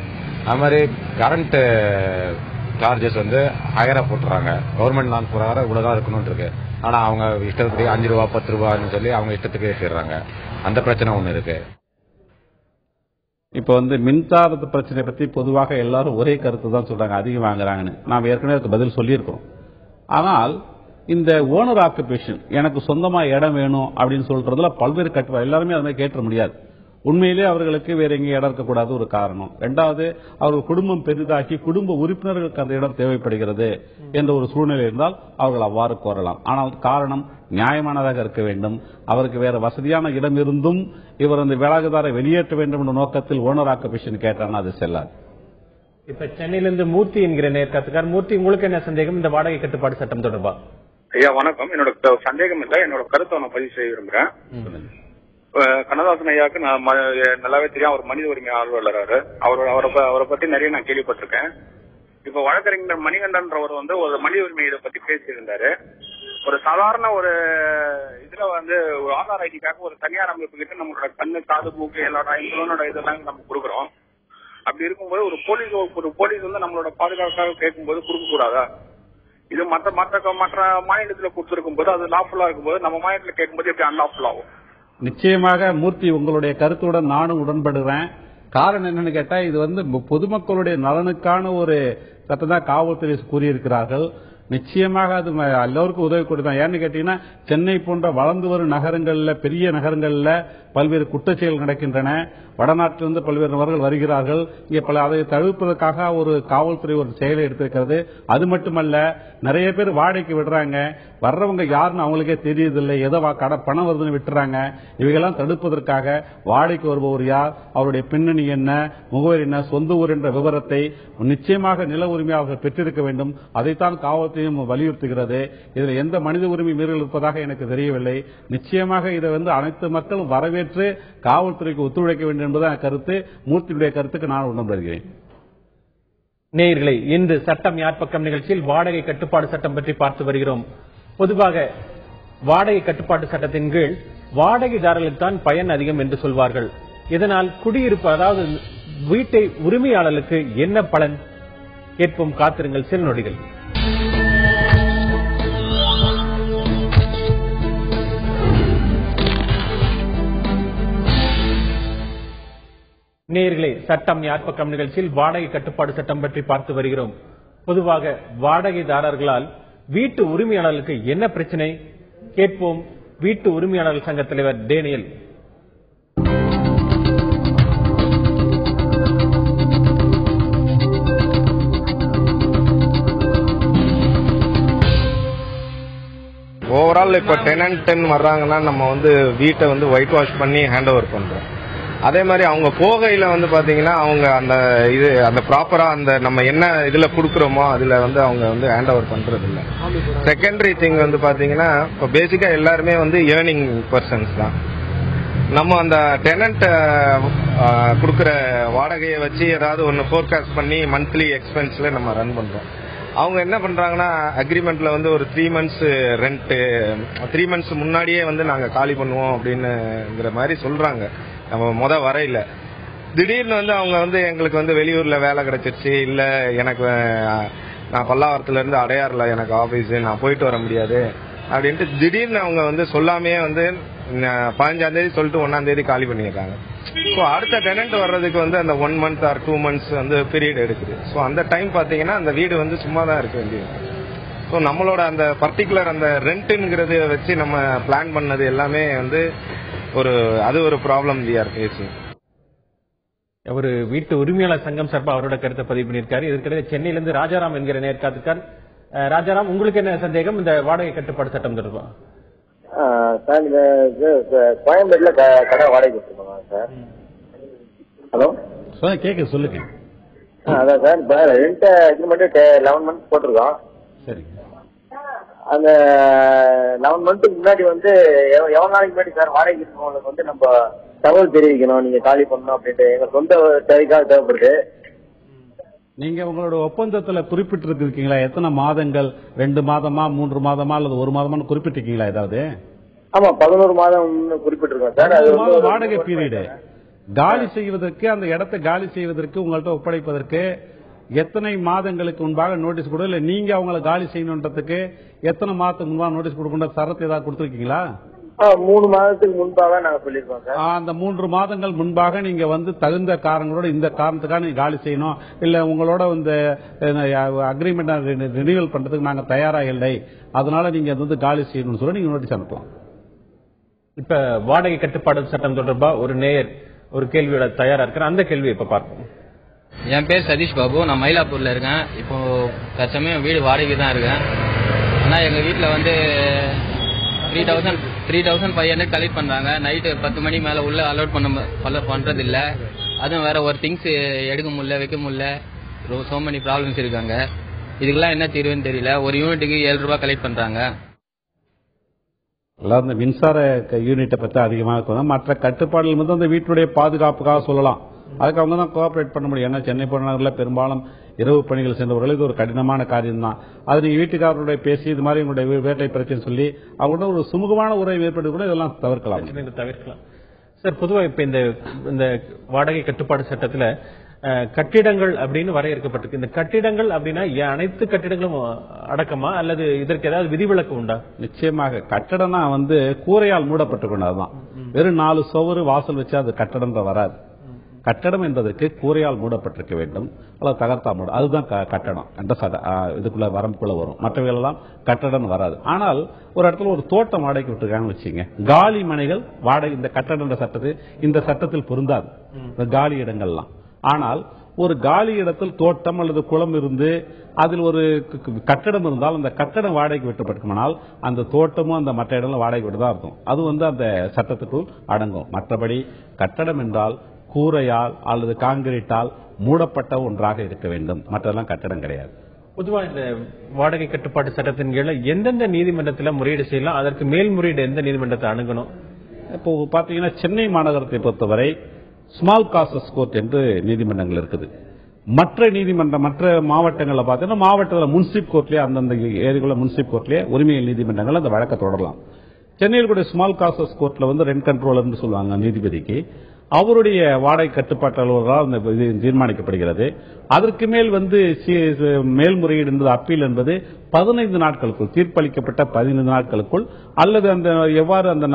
அது மாதிரி கரண்ட் சார்ஜஸ் வந்து ஹையரா போட்டுறாங்க. கவர்மெண்ட் நான் பிரகாரம் இவ்வளவுதான் இருக்கணும்னு இருக்கு. ஆனா அவங்க இஷ்டத்துக்கு 5 ரூபா 10 ரூபான்னு சொல்லி அவங்க இஷ்டத்துக்கு ஏற்றிடுறாங்க. அந்த பிரச்சனை ஒண்ணு இருக்கு. இப்ப வந்து மின்சாரத்து பிரச்சனை பத்தி பொதுவாக எல்லாரும் ஒரே கருத்து தான் சொல்றாங்க, அதிகம் வாங்குறாங்கன்னு. நாம் ஏற்கனவே அதுக்கு பதில் சொல்லியிருக்கோம். ஆனால் இந்த ஓனர் ஆக்குபேஷன், எனக்கு சொந்தமா இடம் வேணும் அப்படின்னு சொல்றதுல பல்வேறு கட்டுப்பாடு, எல்லாருமே அது மாதிரி கேட்ட முடியாது. உண்மையிலே அவர்களுக்கு வேற எங்கேயும் இடம் இருக்கக்கூடாது ஒரு காரணம். இரண்டாவது, அவர்கள் குடும்பம் பெரிதாக்கி குடும்ப உறுப்பினர்களுக்கு அந்த இடம் தேவைப்படுகிறது என்ற ஒரு சூழ்நிலை இருந்தால் அவர்கள் அவ்வாறு கோரலாம். ஆனால் காரணம் நியாயமானதாக இருக்க வேண்டும். அவருக்கு வேற வசதியான இடம் இருந்தும் இவர் அந்த விலாகுதாரை வெளியேற்ற வேண்டும் என்ற நோக்கத்தில் ஓனர் ஆக்குபேஷன் கேட்டானா அது செல்லாது. இப்ப சென்னையிலிருந்து மூர்த்தி என்கிற நேர்காத்துக்கார். மூர்த்தி, உங்களுக்கு என்ன சந்தேகம் இந்த வாடகை கட்டுப்பாடு சட்டம் தொடர்பா? ஐயா வணக்கம். என்னோட சந்தேகம் இல்ல, என்னோட கருத்தை நான் பதிவு செய்ய விரும்புறேன். கண்ணதாசன் ஐயாவுக்கு நான் நல்லாவே தெரியும். அவர் மனித உரிமை ஆர்வலர். அவரை பத்தி நிறைய நான் கேள்விப்பட்டிருக்கேன். இப்ப வழக்கறிஞர் மணிகண்டன்றவர் வந்து ஒரு மனித உரிமை இதை பத்தி பேசியிருந்தாரு. ஒரு சாதாரண ஒரு இதுல வந்து ஒரு ஆதார் ஐடிக்காக ஒரு தனியார் அமைப்பு கிட்ட நம்மளோட கண்ணு காது மூக்கு எல்லாரோட இதெல்லாம் நம்ம கொடுக்குறோம். அப்படி இருக்கும்போது ஒரு போலீஸ் வந்து நம்மளோட பாதுகாப்புக்காக கேட்கும்போது கொடுக்க கூடாதா? இது மற்ற மாநிலத்துல கொடுத்திருக்கும் போது அது லாஃபுல்லா இருக்கும்போது நம்ம மாநிலத்துல கேட்கும்போது எப்படி அன்லாஃபுல் ஆகும்? நிச்சயமாக மூர்த்தி, உங்களுடைய கருத்துடன் நானும் உடன்படுறேன். காரணம் என்னன்னு கேட்டா, இது வந்து பொதுமக்களுடைய நலனுக்கான ஒரு சட்டம் தான் காவல்துறை கூறியிருக்கிறார்கள். நிச்சயமாக அது எல்லோருக்கும் உதவி கொடுத்தான். ஏன்னு கேட்டீங்கன்னா, சென்னை போன்ற வளர்ந்து வரும் நகரங்கள்ல, பெரிய நகரங்கள்ல பல்வேறு குற்றச்செயல்கள் நடக்கின்றன. வடநாட்டிலிருந்து பல்வேறு நபர்கள் வருகிறார்கள். இங்கே அதை தடுப்பதற்காக ஒரு காவல்துறை ஒரு செயலை எடுத்திருக்கிறது. அது மட்டுமல்ல, நிறைய பேர் வாடகைக்கு விடுறாங்க. வர்றவங்க யாருன்னு அவங்களுக்கே தெரியுதில்லை. ஏதோ பணம் வருதுன்னு விட்டுறாங்க. இவைகளாம் தடுப்பதற்காக வாடகைக்கு வருபவர் யார், அவருடைய பின்னணி என்ன, முகவரி என்ன, சொந்த ஊர் என்ற விவரத்தை நிச்சயமாக நில உரிமையாளர்கள் பெற்றிருக்க வேண்டும். அதைத்தான் காவல்துறையும் வலியுறுத்துகிறது. இதில் எந்த மனித உரிமை மீறல் இருப்பதாக எனக்கு தெரியவில்லை. நிச்சயமாக இதை வந்து அனைத்து மக்களும் வரவேற்று காவல்துறைக்கு ஒத்துழைக்க வேண்டும் என்பதுதான் கருத்து. மூர்த்தியுடைய கருத்துக்கு நான் உடன்படுகிறேன். நேயர்களே, இன்று சட்டம் யார் பக்கம் நிகழ்ச்சியில் வாடகை கட்டுப்பாடு சட்டம் பற்றி பார்த்து வருகிறோம். பொதுவாக வாடகை கட்டுப்பாட்டு சட்டத்தின் கீழ் வாடகைதாரர்களுக்கு தான் பயன் அதிகம் என்று சொல்வார்கள். இதனால் குடியிருப்பு, அதாவது வீட்டை உரிமையாளர்களுக்கு என்ன பலன் கேட்போம். காத்திருங்கள் சில நொடிகள். நேயர்களே, சட்டம் யார் பக்கம் நிகழ்ச்சியில் வாடகை கட்டுப்பாடு சட்டம் பற்றி பார்த்து வருகிறோம். பொதுவாக வாடகைதாரர்களால் வீட்டு உரிமையாளர்களுக்கு என்ன பிரச்சனை கேட்போம். வீட்டு உரிமையாளர்கள் சங்க தலைவர் டேனியல். ஓவரால் இப்ப டெனன்ட் வர்றாங்கன்னா நம்ம வந்து வீட்டை வந்து ஒயிட் வாஷ் பண்ணி ஹேண்ட் ஓவர் பண்றோம். அதே மாதிரி அவங்க போகையில வந்து பாத்தீங்கன்னா அவங்க அந்த ப்ராப்பரா அந்த நம்ம என்ன இதுல குடுக்கறோமோ அதுல வந்து அவங்க வந்து ஹேண்ட் ஓவர் பண்றது இல்ல. செகண்டரி திங் வந்து பாத்தீங்கன்னா இப்ப பேசிக்கா எல்லாருமே வந்து ஏர்னிங் பர்சன்ஸ் தான். நம்ம அந்த டெனன்ட் குடுக்கற வாடகையை வச்சு ஏதாவது ஒன்னு ஃபோர்காஸ்ட் பண்ணி மந்த்லி எக்ஸ்பென்ஸ்ல நம்ம ரன் பண்றோம். அவங்க என்ன பண்றாங்கன்னா அக்ரிமெண்ட்ல வந்து ஒரு 3 months ரெண்ட் 3 months முன்னாடியே வந்து நாங்க காலி பண்ணுவோம் அப்படின்னுங்கிற மாதிரி சொல்றாங்க. நம்ம வரையில திடீர்னு வந்து அவங்க வந்து எங்களுக்கு வந்து வெளியூர்ல வேலை கிடைச்சிருச்சு, இல்ல எனக்கு நான் பல்லாவரத்துல இருந்து அடையாறுல எனக்கு ஆபீஸ், நான் போயிட்டு வர முடியாது அப்படின்ட்டு திடீர்னு அவங்க வந்து சொல்லாமே வந்து 15ஆம் தேதி சொல்லிட்டு 1ஆம் தேதி காலி பண்ணிடுறாங்க. ஸோ அடுத்த டெனன்ட் வர்றதுக்கு வந்து அந்த 1 month or 2 months வந்து பீரியட் எடுக்குது. ஸோ அந்த டைம் பாத்தீங்கன்னா அந்த வீடு வந்து சும்மா தான் இருக்க வேண்டியது. ஸோ நம்மளோட அந்த பர்டிகுலர் அந்த ரெண்ட்ங்கிறத வச்சு நம்ம பிளான் பண்ணது எல்லாமே வந்து அது ஒரு ப்ராப்ளம் வி ஆர் ஃபேசிங். ஒரு வீட்டு உரிமையாளர் சங்கம் சார்பா அவரோட கருத்தை பதிவு பண்ணியிருக்காரு. இதற்கிடையே சென்னையிலிருந்து ராஜாராம் என்கிற நேர்காத்துக்கார். ராஜாராம், உங்களுக்கு என்ன சந்தேகம் இந்த வாடகை கட்டுப்பாடு சட்டம் தொடர்பா? சார் கோயம்பேடுல கடை வாடகை கொடுத்துருக்கோங்க சார். ஹலோ கேட்க சொல்லுங்க. அதான் சார் இப்போ ரெண்ட் அக்ரிமெண்ட் 11 மந்த்ஸ் போட்டிருக்கோம். சரி. அந்த 11 மந்த்துக்கு முன்னாடி வந்து எவ்வளவு நாளைக்கு முன்னாடி சார் வாடகை இருக்கவங்களுக்கு வந்து நம்ம தகவல் தெரிவிக்கணும், நீங்க காலி பண்ணணும் அப்படின்ட்டு எங்க சொந்த தேவைக்காக தேவைப்படுது. நீங்க உங்களோட ஒப்பந்தத்துல குறிப்பிட்டிருக்கீங்களா எத்தனை மாதங்கள், 2 மாதமா 3 மாதமா அல்லது 1 மாதமானு குறிப்பிட்டிருக்கீங்களா ஏதாவது? ஆமா 11 மாதம் குறிப்பிட்டிருக்கோம் சார். அது வாடகை பீரியடு. காலி செய்வதற்கு, அந்த இடத்தை காலி செய்வதற்கு, உங்கள்கிட்ட ஒப்படைப்பதற்கு எத்தனை மாதங்களுக்கு முன்பாக நோட்டீஸ் கொடு, இல்ல நீங்க அவங்களை காலி செய்யணுன்றதுக்கு எத்தனை மாதத்துக்கு முன்பாக நோட்டீஸ் கொடுக்கின்ற சரத்து ஏதாவது கொடுத்திருக்கீங்களா? 3 மாதத்துக்கு முன்பாக நாங்க சொல்லிருக்கோம் சார். அந்த 3 மாதங்கள் முன்பாக நீங்க வந்து தகுந்த காரணங்களோட இந்த காரணத்துக்காக நீங்க காலி செய்யணும், இல்ல உங்களோட இந்த அக்ரிமெண்ட் ரினியூவல் பண்றதுக்கு நாங்க தயாராக இல்லை, அதனால நீங்க வந்து காலி செய்யணும்னு சொல்லி நீங்க நோட்டீஸ் அனுப்பலாம். இப்ப வாடகை கட்டுப்பாடு சட்டம் தொடர்பா ஒரு நேயர் ஒரு கேள்வியோட தயாரா இருக்கிற அந்த கேள்வி இப்ப பார்ப்போம். என் பேர் சதீஷ் பாபு, நான் மயிலாப்பூர்ல இருக்கேன். இப்போ தற்சமயம் வீடு வாடகை தான் இருக்கேன். ஆனா எங்க வீட்டுல வந்து 3,500 கலெக்ட் பண்றாங்க. நைட்டு 10 மணி மேல உள்ள அலோட் பண்றது இல்ல. அதுவும் வேற ஒரு திங்ஸ் எடுக்க முடியல, வைக்க முடியல. சோ மெனி ப்ராப்ளம்ஸ் இருக்காங்க. இதுக்கெல்லாம் என்ன தீர்வுன்னு தெரியல. ஒரு யூனிட்டுக்கு 7 ரூபாய் கலெக்ட் பண்றாங்க. இந்த மின்சார யூனிட்டை பத்தி அதிகமாக இருக்கும். மற்ற கட்டுப்பாடுகள் வந்து அந்த வீட்டுடைய பாதுகாப்புக்காக சொல்லலாம். அதுக்கு அவங்க தான் கோஆபரேட் பண்ண முடியும். ஏன்னா சென்னை புறநகரில் பெரும்பாலும் இரவு பணிகள் சென்றவர்கள் இது ஒரு கடினமான காரியம் தான். அது நீங்க வீட்டுக்காரருடைய பேசி இது மாதிரி உங்களுடைய வேட்டை பிரச்சனை சொல்லி அவங்களோட ஒரு சுமூகமான உறவை ஏற்படுத்தி கூட இதெல்லாம் தவிர்க்கலாம். சார் பொதுவாக இப்ப இந்த வாடகை கட்டுப்பாடு சட்டத்துல கட்டிடங்கள் அப்படின்னு வரையறுக்கப்பட்டிருக்கு. இந்த கட்டிடங்கள் அப்படின்னா அனைத்து கட்டிடங்களும் அடக்கமா அல்லது இதற்கு ஏதாவது விதிவிலக்கு உண்டா? நிச்சயமாக கட்டடம்னா வந்து கூரையால் மூடப்பட்டு கொண்டதுதான். வெறும் 4 சுவர் வாசல் வச்சு அது கட்டடம் வராது. கட்டடம் என்பதற்கு கூரையால் மூடப்பட்டிருக்க வேண்டும், அல்லது தகர்த்தா மூடும், அதுதான் கட்டடம் என்ற இதுக்குள்ள வரம்புக்குள்ள வரும். மற்றவைகளெல்லாம் கட்டடம் வராது. ஆனால் ஒரு இடத்துல ஒரு தோட்டம் வாடகைக்கு விட்டுருக்காங்கன்னு வச்சுங்க, காலி மனைகள் வாடகை இந்த கட்டட சட்டத்தில் இந்த சட்டத்தில் பொருந்தாது, இந்த காலி இடங்கள்லாம். ஆனால் ஒரு காலி இடத்தில் தோட்டம் அல்லது குளம் இருந்து அதில் ஒரு கட்டடம் இருந்தால் அந்த கட்டடம் வாடகைக்கு விட்டுப்பட்டுமானால் அந்த தோட்டமும் அந்த மற்ற இடங்களும் வாடகை விட்டு தான் இருக்கும். அது வந்து அந்த சட்டத்துக்குள் அடங்கும். மற்றபடி கட்டடம் என்றால் கூரையால் அல்லது காங்கிரீட்டால் மூடப்பட்ட ஒன்றாக இருக்க வேண்டும், மற்றதெல்லாம் கட்டடம் கிடையாது. பொதுவா இந்த வாடகை கட்டுப்பாட்டு சட்டத்தின் கீழ எந்தெந்த நீதிமன்றத்தில் முறையீடு செய்யலாம், அதற்கு மேல்முறையீடு எந்த நீதிமன்றத்தை அணுகணும்? இப்போ பாத்தீங்கன்னா சென்னை மாநகரத்தை பொறுத்தவரை ஸ்மால் காசஸ் கோர்ட் என்று நீதிமன்றங்கள் இருக்குது. மற்ற நீதிமன்றம் மற்ற மாவட்டங்களில் பார்த்தீங்கன்னா மாவட்டத்தில் முன்சிப் கோர்ட்லயே அந்தந்த ஏரியாவில் முன்சிப் கோர்ட்லயே உரிமையல் நீதிமன்றங்கள் அந்த வழக்கை தொடரலாம். சென்னையில் கூட ஸ்மால் காசஸ் கோர்ட்ல வந்து ரெண்ட் கண்ட்ரோலர் சொல்லுவாங்க நீதிபதிக்கு, அவருடைய வாடகை கட்டுப்பாட்டு அலுவலரால் அந்த தீர்மானிக்கப்படுகிறது. அதற்கு மேல் வந்து மேல்முறையீடு என்பது அப்பீல் என்பது 15 நாட்களுக்குள் தீர்ப்பளிக்கப்பட்ட 15 நாட்களுக்குள் அல்லது அந்த எவ்வாறு அந்த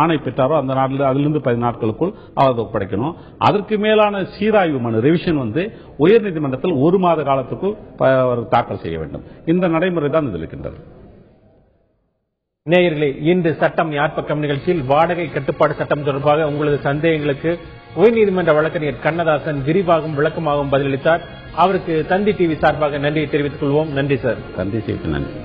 ஆணை பெற்றாரோ அந்த நாட்டில் அதிலிருந்து 10 நாட்களுக்குள் அவர் ஒப்படைக்கணும். அதற்கு மேலான சீராய்வு மனு ரிவிஷன் வந்து உயர்நீதிமன்றத்தில் 1 மாத காலத்துக்குள் தாக்கல் செய்ய வேண்டும். இந்த நடைமுறை தான் இதில் இருக்கின்றது. நேயர்களே, இன்று சட்டம் யார் பக்கம் நிகழ்ச்சியில் வாடகை கட்டுப்பாடு சட்டம் தொடர்பாக உங்களது சந்தேகங்களுக்கு உயர்நீதிமன்ற வழக்கறிஞர் கண்ணதாசன் விரிவாகவும் விளக்கமாகவும் பதிலளித்தார். அவருக்கு தந்தி டிவி சார்பாக நன்றியை தெரிவித்துக் கொள்வோம். நன்றி சார். தந்தி செய்து நன்றி.